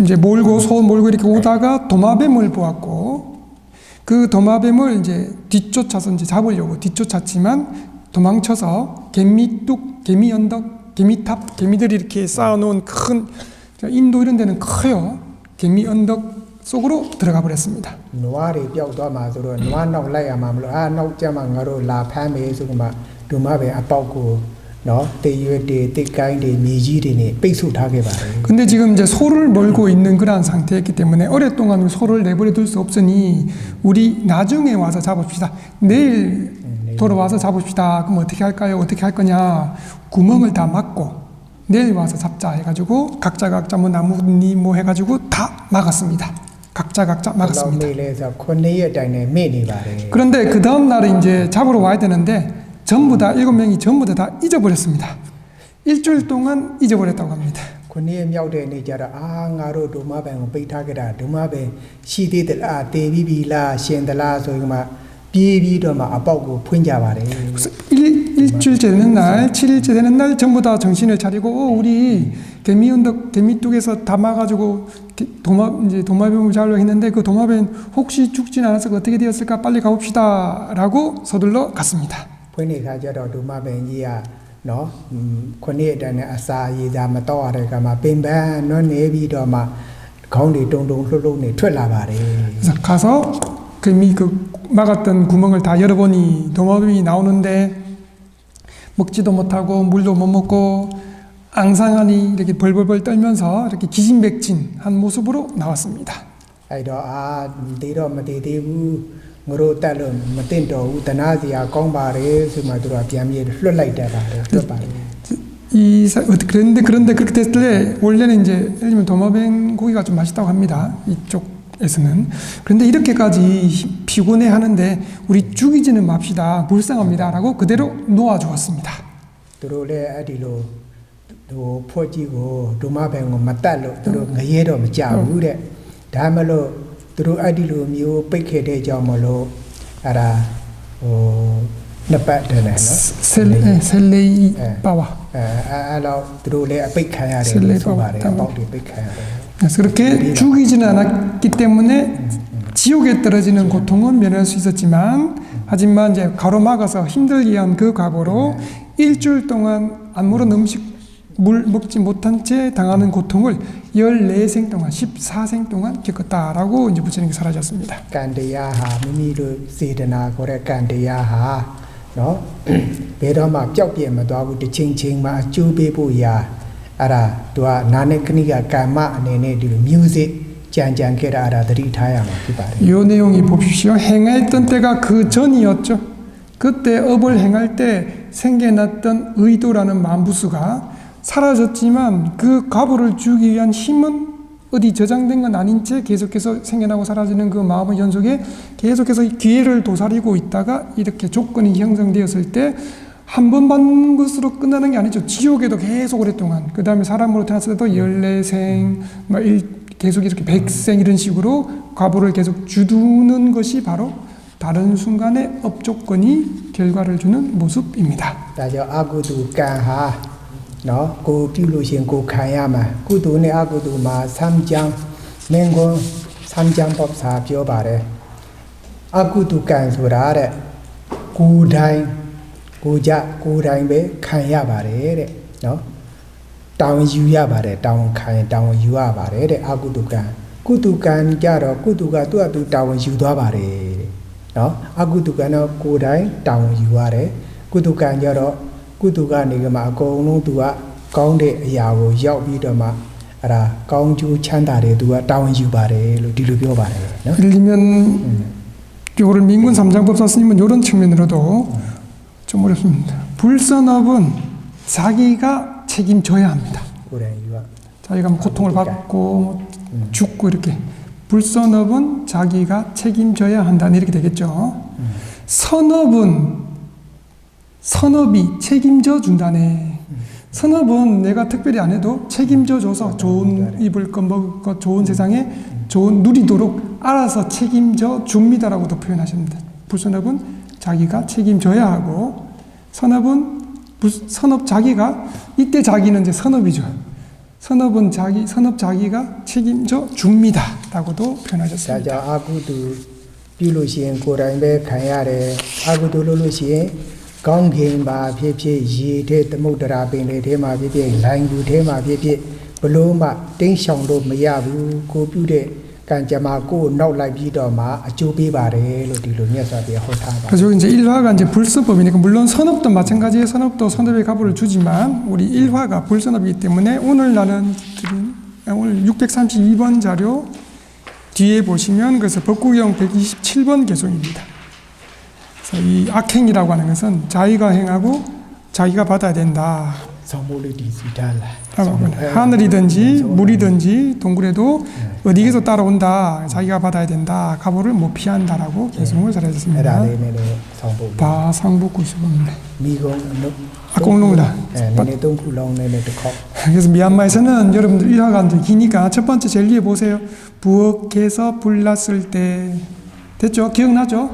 이제 소 몰고 이렇게 오다가 도마뱀을 보았고 그 도마뱀을 이제 뒤쫓아서 이제 잡으려고 뒤쫓았지만 도망쳐서 개미 언덕, 개미탑, 개미들이 이렇게 쌓아놓은 큰 인도 이런 데는 커요. 개미 언덕 속으로 들어가 버렸습니다. နွားတွေပျောက်သွားမှာဆိုတော့နွားနောက်လိုက်ရမှာမလို့နောက်ကျမှငါတို့လာဖမ်းမယ်ဆိုမှဒူမဘင်အပေါက်ကိုနော်တေရွက်တွေတိတ်ကိုင်းတွေမြေကြီးတွေနဲ့ပိတ်ဆို့ထားခဲ့ပါတယ် 근데 지금 이제 소를 몰고 있는 그러한 상태였기 때문에 오랫동안 소를 내버려 둘 수 없으니 우리 나중에 와서 잡읍시다. 내일 돌아와서 잡읍시다. 그럼 어떻게 할까요? 어떻게 할 거냐? 구멍을 다 막고 내일 와서 잡자 해가지고 각자 뭐 나뭇잎 뭐 해가지고 다 막았습니다. 각자 လောက် 막았습니다. မေးလဲဆို9ရက်တိုင်နဲ့မေ့နေပါတယ် 그런데 그 다음 날에 이제 잡으러 와야 되는데 전부 다 7명이 전부 다 잊어버렸습니다. 일주일 동안 잊어버렸다고 합니다. 9ရက်မြောက်တဲ့နေ့ကျတော့ငါတို့ဒူမဘင်ကိုပိတ်ထားခဲ့တာဒူမဘင်ရှိသေးသလားတေပြီးပြီလားရှင်သလားဆိုရင်မှပြေးပြီးတော့မှအပေါက်ကိုဖွင့်ကြပါတယ် 그래서 일주일째 되는 날, 7일째 되는 날 전부 다 정신을 차리고 우리 개미 언덕, 개미 뚝에서 담아가지고 도마뱀을 잡으려고 했는데 그 도마뱀 혹시 죽진 않아서 어떻게 되었을까 빨리 가봅시다라고 서둘러 갔습니다. ဖွင့်နေခါကျတော့ဒူမဘင်ကြီးကနော်9ရက်တိုင်နဲ့အစာရည်သာမတော့ရတဲ့ကမှပင်ပန်းနွမ်းနေပြီးတော့မှခေါင်းတွေတုံတုံလှုပ်လှုပ်နေထွက်လာပါတယ် 그래서 가서 개미 그 막았던 구멍을 다 열어보니 도마뱀이 나오는데 먹지도 못하고 물도 못 먹고 앙상하니 이렇게 벌벌벌 떨면서 이렇게 기진백진한 모습으로 나왔습니다. အဲ့တော့တေတော့မတေသေးဘူးငါတို့တက်လို့မတင်တော့ဘူးတနာစီယာကောင်းပါတယ်ဆိုမှသူတို့ပြန်ပြေးလွတ်လိုက်တတ်ပါတယ်လွတ်ပါတယ် 그런데 그렇게 됐을 때 원래는 이제 예를 들면 도마뱀 고기가 좀 맛있다고 합니다. 이쪽에서는. 그런데 이렇게까지 피곤해 하는데 우리 죽이지는 맙시다. 불쌍합니다라고 그대로 놓아주었습니다. သူတို့လည်းအဲ့ဒီလိုဟိုဖွက်ကြီးကိုဒူမဘင်ကိုမတက်လို့သူတို့ငရဲတော့မကြဘူးတဲ့ဒါမှမလို့သူတို့အဲ့ဒီလိုမျိုးပိတ်ခဲ့တဲ့ကြောင့်မလို့အဲ့ဒါဟိုနှစ်ပတ်တည်းနဲ့နော် 셀레이 빠와. အဲ့တော့သူတို့လည်းအပိတ်ခံရတယ်လို့ဆိုပါတယ်အပေါက်တွေပိတ်ခံရတယ် 그래서 그렇게 죽이지는 않았기 때문에 지옥에 떨어지는 고통은 면할 수 있었지만 하지만 이제 가로막아서 힘들게 한 그 과거로 일주일 동안 아무런 물 먹지 못한 채 당하는 고통을 14생 동안 14생 동안 겪었다라고 이제 부처님이 사라졌습니다. ကံတရားဟာမိမိတို့စေတနာခေါ်တဲ့ကံတရားဟာနော်ဘယ်တော့မှပျောက်ပြယ်မသွားဘူးတစ်ချိန်ချိန်မှာအကျိုးပေးဖို့ရာအဲ့ဒါသူကနာနကနိကကမ္မအနေနဲ့ဒီ music ကြံခဲ့တာအဲ့ဒါသတိထားရမှာဖြစ်ပါတယ် 이 내용이 보십시오. 행했던 때가 그 전이었죠. 그때 업을 행할 때 생겨났던 의도라는 만부수가 사라졌지만 그 과보를 주기 위한 힘은 어디 저장된 건 아닌 채 계속해서 생겨나고 사라지는 그 마음의 연속에 계속해서 기회를 도사리고 있다가 이렇게 조건이 형성되었을 때 한 번 받는 것으로 끝나는 게 아니죠. 지옥에도 계속 오랫동안 그 다음에 사람으로 태어났을 때도 14생 계속 이렇게 100생 이런 식으로 과보를 계속 주두는 것이 바로 다른 순간의 업조건이 결과를 주는 모습입니다. ဒါကြောင့်အကုသိုလ်ကံဟာနော်ကိုပြုလို့ရှိရင်ကိုခံရမှာကုသိုလ်နဲ့အကုသိုလ်မှာဆမ်းကြံမင်းကွန်းဆမ်းကြံပေါ့စာပြောပါတယ်အကုသိုလ်ကံဆိုတာတဲ့ကိုယ်တိုင်ကိုယ်တိုင်ပဲခံရပါတယ်တဲ့နော်တောင်းယူရပါတယ်တောင်းခံတောင်းယူရပါတယ်တဲ့အကုသိုလ်ကံကုသိုလ်ကံကြတော့ကုသိုလ်ကသူ့အတူတောင်းယူသွားပါတယ်တဲ့နော်အကုသိုလ်ကံတော့ကိုယ်တိုင်တောင်းယူရတယ်ကုသိုလ်ကံကြတော့ကုသိုလ်ကနေကမှအကုန်လုံးသူကကောင်းတဲ့အရာကိုရောက်ပြီးတော့မှအဲ့ဒါကောင်းကျိုးချမ်းသာတယ်သူကတောင်းယူပါတယ်လို့ဒီလိုပြောပါတယ်နော် 예를 들면 요거를 민군 삼장법사 스님은 이런 측면으로도 좀 어렵습니다. 불선업은 자기가 책임져야 합니다. 자기가 고통을 받고 죽고 이렇게 불선업은 자기가 책임져야 한다 이렇게 되겠죠. 선업이 책임져 준다네. 선업은 내가 특별히 안 해도 책임져 줘서 좋은 입을 것 먹을 것 좋은 세상에 좋은 누리도록 알아서 책임져 줍니다라고도 표현하십니다. 불선업은 자기가 책임져야 하고 선업은 선업 자기가 이때 자기는 이제 선업이죠. 선업 자기가 책임져 줍니다라고도 표현하셨습니다. 자자 아구도 비로시엔 고라인베 가야래 아구도 로로시엔 강갱바 피피 예대 모드라 벤레 대마 피피 라인부 대마 피피 블로마 땡상도 마야부 고뷰데 간자마고 나올라비더마 아조비바레 로디로 녀사비 호타바. 그래서 이제 1화가 이제 불선법이니까 물론 선업도 마찬가지의 선업도 선업의 가부를 주지만 우리 1화가 불선업이기 때문에 오늘 나는 오늘 632번 자료 뒤에 보시면 그래서 법구경 127번 개송입니다. 그래서 이 악행이라고 하는 것은 자기가 행하고 자기가 받아야 된다. 하늘이든지 물이든지 동굴에도 어디에서 따라온다. 자기가 받아야 된다. 가보를 못 피한다라고 개송을 잘해줬습니다. 바상부 90원입니다. 아공롱다. 그래서 미얀마에서는 여러분들 일화가 이제 기니까 첫 번째 제일 위에 보세요. 부엌에서 불 났을 때 됐죠? 기억나죠?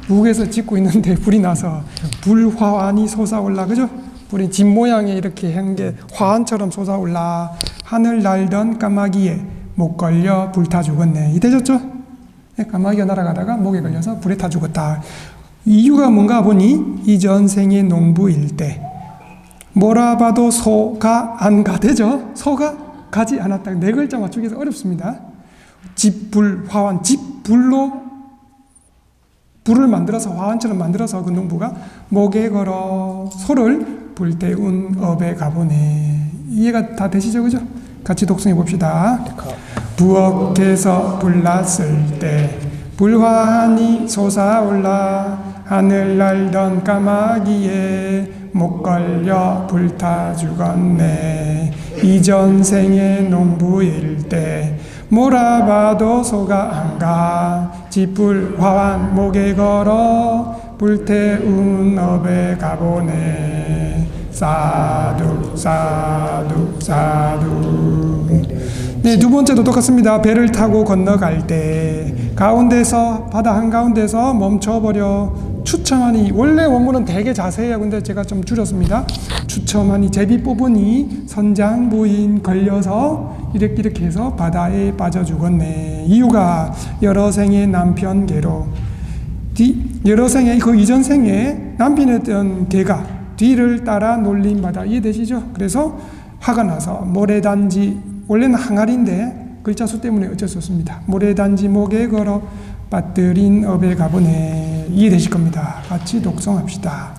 부엌에서 짓고 있는데 불이 나서 불화환이 솟아올라, 그죠? 불이 집 모양에 이렇게 한 게 화환처럼 솟아올라 하늘 날던 까마귀에 목 걸려 불타 죽었네. 이 되셨죠? 까마귀가 날아가다가 목에 걸려서 불에 타 죽었다. 이유가 뭔가 보니 이전생의 농부일 때 뭐라 봐도 소가 안 가. 되죠? 소가 가지 않았다. 네 글자 맞추기가 어렵습니다. 집불 화환, 집불로 불을 만들어서 화환처럼 만들어서 그 농부가 목에 걸어 소를 불태운 업에 가보네. 이해가 다 되시죠? 그죠? 같이 독성해 봅시다. 부엌에서 불났을 때 불화환이 솟아올라 하늘 날던 까마귀에 목 걸려 불타 죽었네. 이전생의 농부일 때 몰아봐도 소가 안 가. 집불 화환 목에 걸어 불태운 업에 가보네. 사두 사두 사두. 네, 두 번째도 똑같습니다. 배를 타고 건너갈 때 가운데서 바다 한가운데서 멈춰버려 추첨하니, 원래 원문은 되게 자세해요. 근데 제가 좀 줄였습니다. 추첨하니 제비 뽑으니 선장 부인 걸려서 이렇게 해서 바다에 빠져 죽었네. 이유가 여러 생의 남편 개로 여러 생의 그 이전 생에 남편이었던 개가 뒤를 따라 놀림받아. 이해되시죠? 그래서 화가 나서 모래단지, 원래는 항아리인데 글자 수 때문에 어쩔 수 없습니다. 모래단지 목에 걸어 빠뜨린 업에 가보네. 이해되실 겁니다. 같이 독성합시다.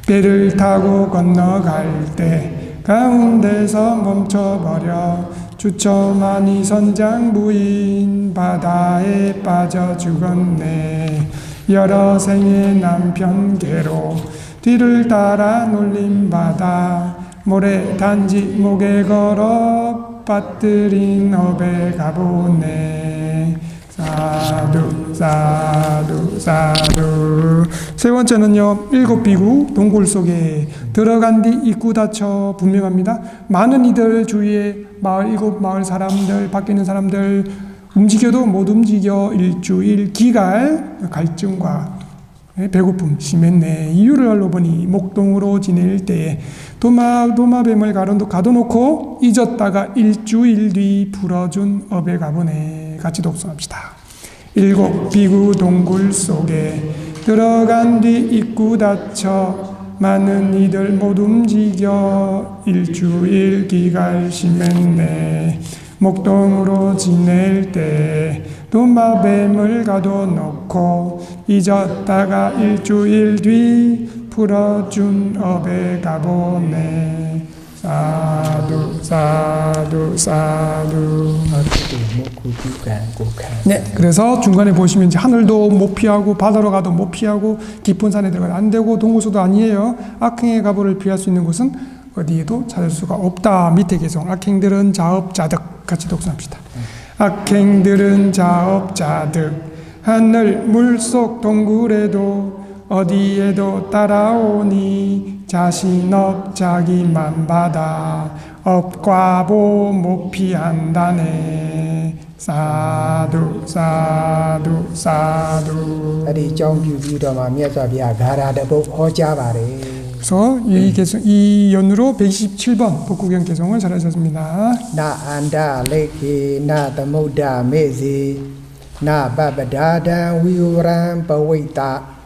배를 타고 건너갈 때 가운데서 멈춰버려 주처마니 선장 부인 바다에 빠져 죽었네. 여러 생의 남편 개로 뒤를 따라 놀림받아 모래 단지 목에 걸어 빠뜨린 업에 가보네. 사두 사두 사두. 세 번째는요, 일곱 비구 동굴 속에 들어간 뒤 입구 닫혀 분명합니다. 많은 이들 주위에 일곱 마을 사람들, 밖에 있는 사람들 움직여도 못 움직여 일주일 기갈 갈증과 배고픔 심했네. 이유를 알고 보니 목동으로 지낼 때에 도마뱀을 가둬놓고 잊었다가 일주일 뒤 풀어준 업에 가보네. 같이 독서합시다. 일곱 비구 동굴 속에 들어간 뒤 입구 닫혀 많은 이들 못 움직여 일주일 기갈 심했네. 목동으로 지낼 때 도마뱀을 가둬놓고 잊었다가 일주일 뒤 풀어준 업에 가보네. 사두 사두 사두. 어떻게 먹고 국간 네, 그래서 중간에 보시면 이제 하늘도 못 피하고 바다로 가도 못 피하고 깊은 산에 들어가도 안 되고 동굴소도 아니에요. 악행의 가보를 피할 수 있는 곳은 어디에도 찾을 수가 없다. 밑에 계속 악행들은 자업자득 같이 독서합시다. 악행들은 자업자득 하늘 물속 동굴에도 어디에도 따라오니 자신 업 자기만 받아 업과 보 못 피한다네. 사두 사두 사두. အဲ့ဒီအကြောင်းပြုပြီးတော့မှမြတ်စွာဘုရားဂါရတပုတ်ဟောကြားပါတယ် 그래서 이 연으로 127번 복구경 개송을 잘하셨습니다. 나 안다 레케 나သမုဒ္ဒ 메세 나 바바다단 위오란 버웨이타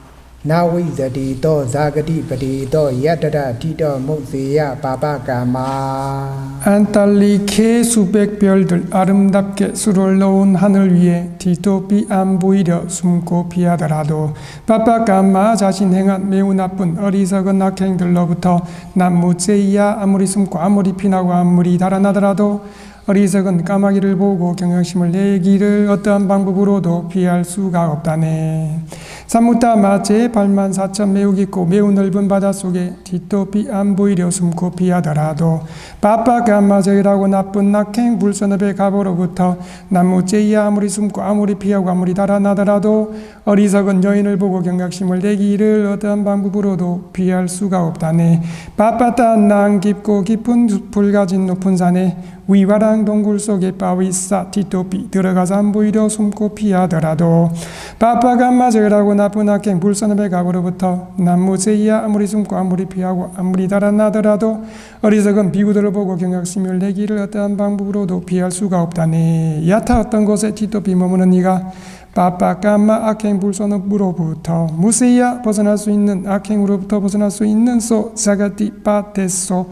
나 위자디 또 자가디 바디 또 야다다 디도 목세야 바바가마 안달리케 수백 별들 아름답게 수를 놓은 하늘 위에 뒤도 안 보이려 숨고 피하더라도 바바가마 자신 행한 매우 나쁜 어리석은 악행들로부터 남무제이야 아무리 숨고 아무리 피나고 아무리 달아나더라도 어리석은 까마귀를 보고 경영심을 내기를 어떠한 방법으로도 피할 수가 없다네. 사무타 마체의 발만 4천 매우 깊고 매우 넓은 바닷속에 뒤도 안 보이려 숨고 피하더라도 바빠가마저이라고 나쁜 낙행 불선업의 가보로부터 남무제이야 아무리 숨고 아무리 피하고 아무리 달아나더라도 어리석은 여인을 보고 경각심을 내기를 어떠한 방법으로도 피할 수가 없다네. 바빠따 낭 깊고 깊은 숲을 가진 높은 산에 위와랑 동굴 속에 바위싸 뒤토피 들어가서 안 보이려 숨고 피하더라도 바빠가마저이라고 나쁜 악행 불선업의 가보로부터 남무제이야 아무리 숨고 아무리 피하고 아무리 달아나더라도 어리석은 비구들을 보고 경각심을 내기를 어떠한 방법으로도 피할 수가 없다네. 야타 어떤 곳에 뒤토피 머무는 이가 바빠까마 악행 불선업으로부터 무세야 벗어날 수 있는 악행으로부터 벗어날 수 있는 소 자가티 바테소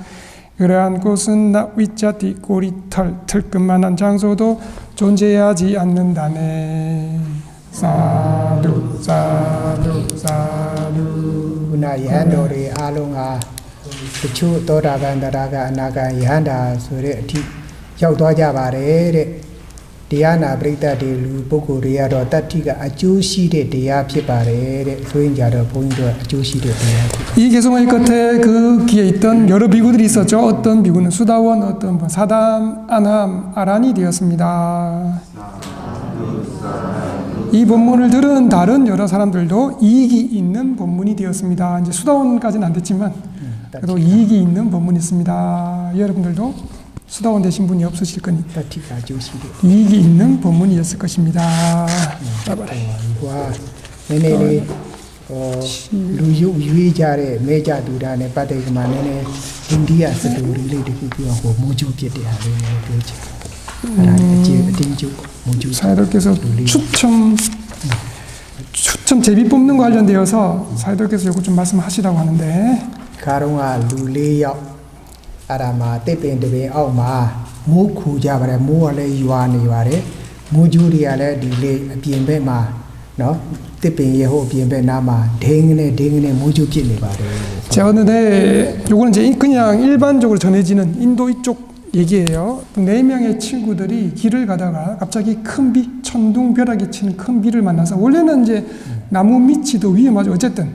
그러한 곳은 나 위자티 꼬리털 털끝만한 장소도 존재하지 않는다네. 사두 사두 사두. 나 야한도리 알롱아 그쵸 또라간다라가 아나가 야한다 소리 티ရောက်သွားကြပါတယ်တဲ့တရားနာပရိသတ်တွေလူပုဂ္ဂိုလ်တွေကတော့တတ္တိကအကျိုးရှိတဲ့တရားဖြစ်ပါတယ်တဲ့ဆိုရင်ကြတော့ဘုန်းကြီးတို့အကျိုးရှိတဲ့တရားဖြစ် 이 개성의 끝에 그 기에 있던 여러 비구들이 있었죠. 어떤 비구는 수다원, 어떤 사담, 안함, 아란이 되었습니다. 이 본문을 들은 다른 여러 사람들도 이익이 있는 본문이 되었습니다. 이제 수다원까지는 안 됐지만 그래도 이익이 있는 본문이 있습니다. 여러분들도 수다원 되신 분이 없으실 거니 တတ္တိကအကျိုးရှိတဲ့ 이익이 있는 본문이었을 것입니다. ဟိုကနည်းနည်းလေးလူရုပ်ရွေးကြတဲ့မဲကြသူတာနဲ့ပတ်သက်ကြမှာနည်းနည်းအိန္ဒိယစတိုရီလေးတခုပြောဟိုမူကျူဖြစ်တဲ့ဟာလေးပြောချင်အဲ့ဒါအကျေအတင်းကျုပ်မူကျူ 사회들께서 추첨 제비 뽑는 거 관련되어서 사회들께서 요거 좀 말씀하시라고 하는데 ခါတော့ကလူ၄ယောက်အဲ့ဒါမှာတစ်ပင်တစ်ပင်အောက်မှာမိုးခူကြပါတယ်မိုးကလည်းရွာနေပါတယ်မိုးကျူးတွေကလည်းဒီလေအပြင်ဘက်မှာနော်တစ်ပင်ရဲ့ဟိုအပြင်ဘက်နားမှာဒင်းကနေမိုးကျူးဖြစ်နေပါတယ် 제가 봤는데 요거는 이제 그냥 일반적으로 전해지는 인도 이쪽 얘기예요. 4명의 친구들이 길을 가다가 갑자기 큰 비, 천둥 벼락이 치는 큰 비를 만나서 원래는 이제 나무 밑이 더 위험하죠. 어쨌든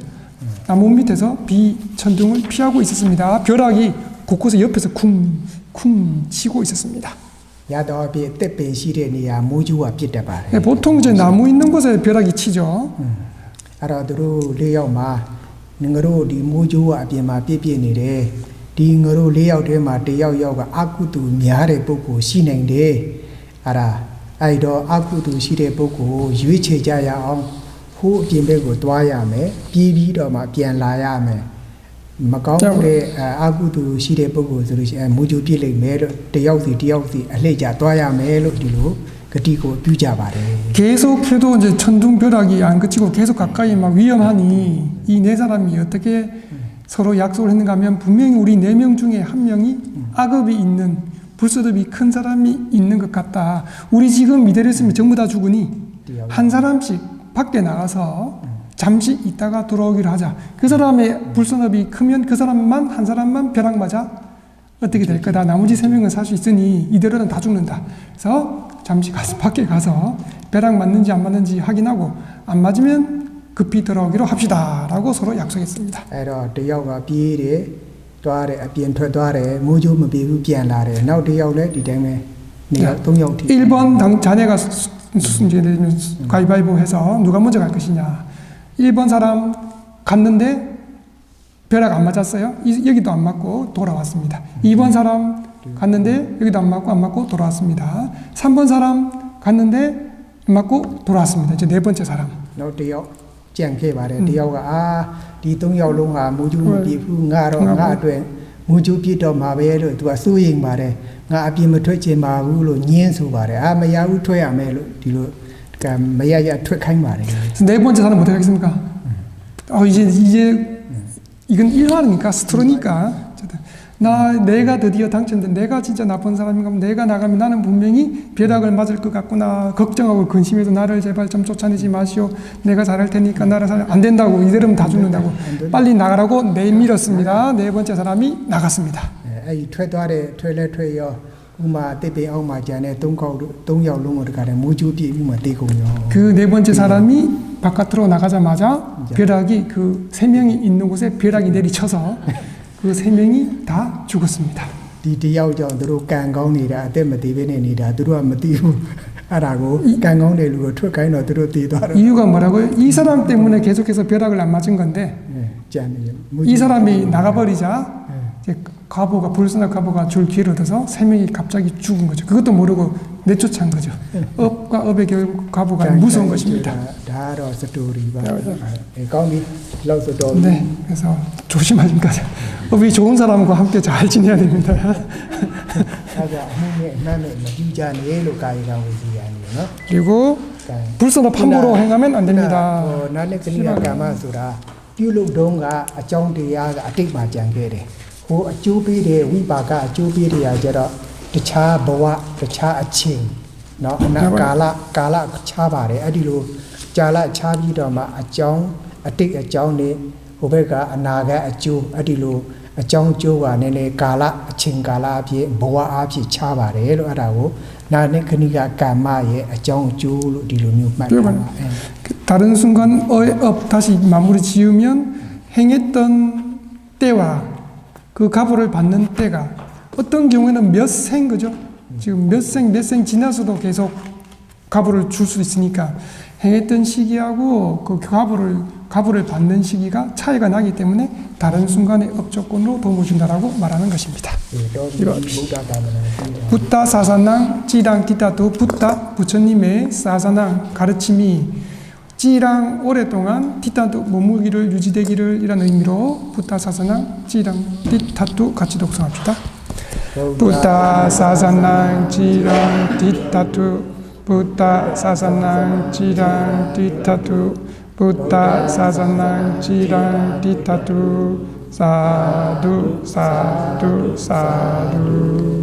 나무 밑에서 비, 천둥을 피하고 있었습니다. 벼락이 곳곳에 옆에서 쿵쿵 치고 있었습니다. ရတော့ပြတစ်ပင်ရှိတဲ့နေရာမိုးကျူးကပြစ်တတ်ပါတယ် 네, 보통 이제 나무 있는 곳에 벼락이 치죠. အဲ့တော့သူတို့၄ယောက်မှာငါတို့ဒီမိုးကျူးကအပြင်မှာပြစ်နေတယ်ဒီငါတို့၄ယောက်ထဲမှာတစ်ယောက်ကအကုသိုလ်များတဲ့ပုဂ္ဂိုလ်ရှိနိုင်တယ်အဲ့ဒါအဲ့တော့အကုသိုလ်ရှိတဲ့ပုဂ္ဂိုလ်ရွေးချယ်ကြရအောင်ဟိုးအပြင်ဘက်ကိုတွားရမယ်ပြီးတော့မှပြန်လာရမယ်မကောင်းတဲ့အကုသိုလ်ရှိတဲ့ပုဂ္ဂိုလ်ဆိုလို့ရှိရင်မိုးကျူးပြစ်လိုက်မယ်တော့တစ်ယောက်စီအလှည့်ကျတွားရမယ်လို့ဒီလိုဂတိကိုပြုကြပါတယ် 계속해도 이제 천둥 벼락이 안 그치고 계속 가까이 막 위험하니 이 네 사람이 어떻게 서로 약속을 했는가 하면 분명히 우리 4명 중에 한 명이 악업이 있는 불소득이 큰 사람이 있는 것 같다. 우리 지금 이대로 있으면 전부 다 죽으니 한 사람씩 밖에 나가서 잠시 있다가 돌아오기로 하자. 그 사람의 불선업이 크면 그 사람만 한 사람만 벼락 맞아 어떻게 될 거다. 나머지 3명은 살 수 있으니 이대로는 다 죽는다. 그래서 잠시 밖에 가서 벼락 맞는지 안 맞는지 확인하고 안 맞으면 급히 들어오기로 합시다. 라고 서로 약속했습니다. အဲ့တော့တယောက်ကပြေးတယ်တွားတယ်အပြင်ထွက်သွားတယ်မိုးကြိုးမပြေဘူးပြန်လာတယ်နောက်တစ်ယောက်လည်းဒီတိုင်းပဲနေရာ၃ယောက်ထိ 1번 자네가 이제 가위바위보 해서 누가 먼저 갈 것이냐. 1번 사람 갔는데 벼락 안 맞았어요. 여기도 안 맞고 돌아왔습니다. 2번 사람 갔는데 여기도 안 맞고 돌아왔습니다. 3번 사람 갔는데 안 맞고 돌아왔습니다. 이제 네 번째 사람. နောက်တစ်ယောက်ကြံခဲ့ပါတယ်တစ်ယောက်ကဒီ၃ယောက်လုံးကမိုးကြိုးမပြေဘူးငါတော့ငါအတွက်မိုးကြိုးပြစ်တော့မှာပဲလို့သူကစိုးရိမ်ပါတယ်ငါအပြင်မထွက်ချင်ပါဘူးလို့ညင်းဆိုပါတယ်မရဘူးထွက်ရမယ်လို့ဒီလိုကမရထွက်ခိုင်းပါတယ် 네 번째 사람 어떻게 하겠습니까? 이제 이건 일화니까 스토리니까 내가 드디어 당첨된 내가 진짜 나쁜 사람인가 하면 내가 나가면 나는 분명히 벼락을 맞을 것 같구나 걱정하고 근심해서 나를 제발 좀 쫓아내지 마시오 내가 잘할 테니까 나를 안 된다고 이대로면 다 죽는다고 빨리 나가라고 내밀었습니다. 네 번째 사람이 나갔습니다. အဲ့ဒီထွက်သွားတယ်ထွက်လဲထွက်ရောဥမာတစ်ပင်အောင်မှာကျန်တဲ့၃ယောက်လုံးကိုတခါတည်းမိုးကြိုးပြည့်ပြီးမှတေးကုန်ရော 그 네 번째 사람이 바깥으로 나가자마자 벼락이 그 3명이 있는 곳에 벼락이 내리쳐서 그 3명이 다 죽었습니다. ဒီတယောက်ကြောင့်သူတို့ကံကောင်းနေတာအသက်မသေးဘဲနဲ့နေတာသူတို့ကမသိဘူးအဲ့ဒါကိုကံကောင်းတယ်လူကိုထွက်ခိုင်းတော့သူတို့တည်သွားတော့ 이유가 뭐라고요? 이 사람 때문에 계속해서 벼락을 안 맞은 건데 ကြံနေ 이 사람이 나가버리자 이제 과부가 불순한 과부가 줄 기회를 얻어서 3명이 갑자기 죽은 거죠. 그것도 모르고 내쫓아간 거죠. 업과 업의 결국 과부가 무서운 것입니다. ဒါကတော့စတိုရီပါကောင်းပြီလောက်စတိုရီ 네, 그래서 조심하니까 업이 좋은 사람과 함께 잘 지내야 됩니다. အဲ့ဒါအမှုနဲ့အမှန်နဲ့မကြည့်ကြနဲ့လို့ကာယကံဝစီရတယ်နော် 그리고 불순한 함부로 행하면 안 됩니다. နာနဲ့ကနိယကမ္မဆိုတာပြုလုပ်တုံးကအကြောင်းတရားကအတိတ်မှာကြံခဲ့တယ်ဟိုအကျိုးပေးတဲ့ဝိပါကအကျိုးပေးတရားကြတော့တခြားဘဝတခြားအချိန်เนาะအနာကာလခြားပါတယ်အဲ့ဒီလိုကြာလခြားပြီးတော့မှအကြောင်းအတိတ်အကြောင်းတွေဟိုဘက်ကအနာဂတ်အကျိုးအဲ့ဒီလိုအကြောင်းကျိုးကနည်းနည်းကာလအချိန်ကာလအဖြစ်ဘဝအဖြစ်ခြားပါတယ်လို့အဲ့ဒါကိုနာနဲ့ခဏိကကာမရဲ့အကြောင်းအကျိုးလို့ဒီလိုမျိုးမှတ်ထားပါ 다른 순간 어의 업 다시 마무리 지으면 행했던 때와 그 가부를 받는 때가 어떤 경우에는 몇 생 그죠? 지금 몇 생 지나서도 계속 가부를 줄 수 있으니까 행했던 시기하고 그 가부를 받는 시기가 차이가 나기 때문에 다른 순간의 업조건으로 도움을 준다라고 말하는 것입니다. 붓다 사사낭 찌랑 티타도 붓다 부처님의 사사낭 가르침이 찌랑 오랫동안 티타도 머물기를 유지되기를 이런 의미로 붓다 사사낭 찌랑 티타도 같이 독송합시다. 붓다 사사낭 찌랑 티타도 붓다 사사낭 찌랑 티타도 붓다 사사낭 찌랑 티타도 사두 사두 사두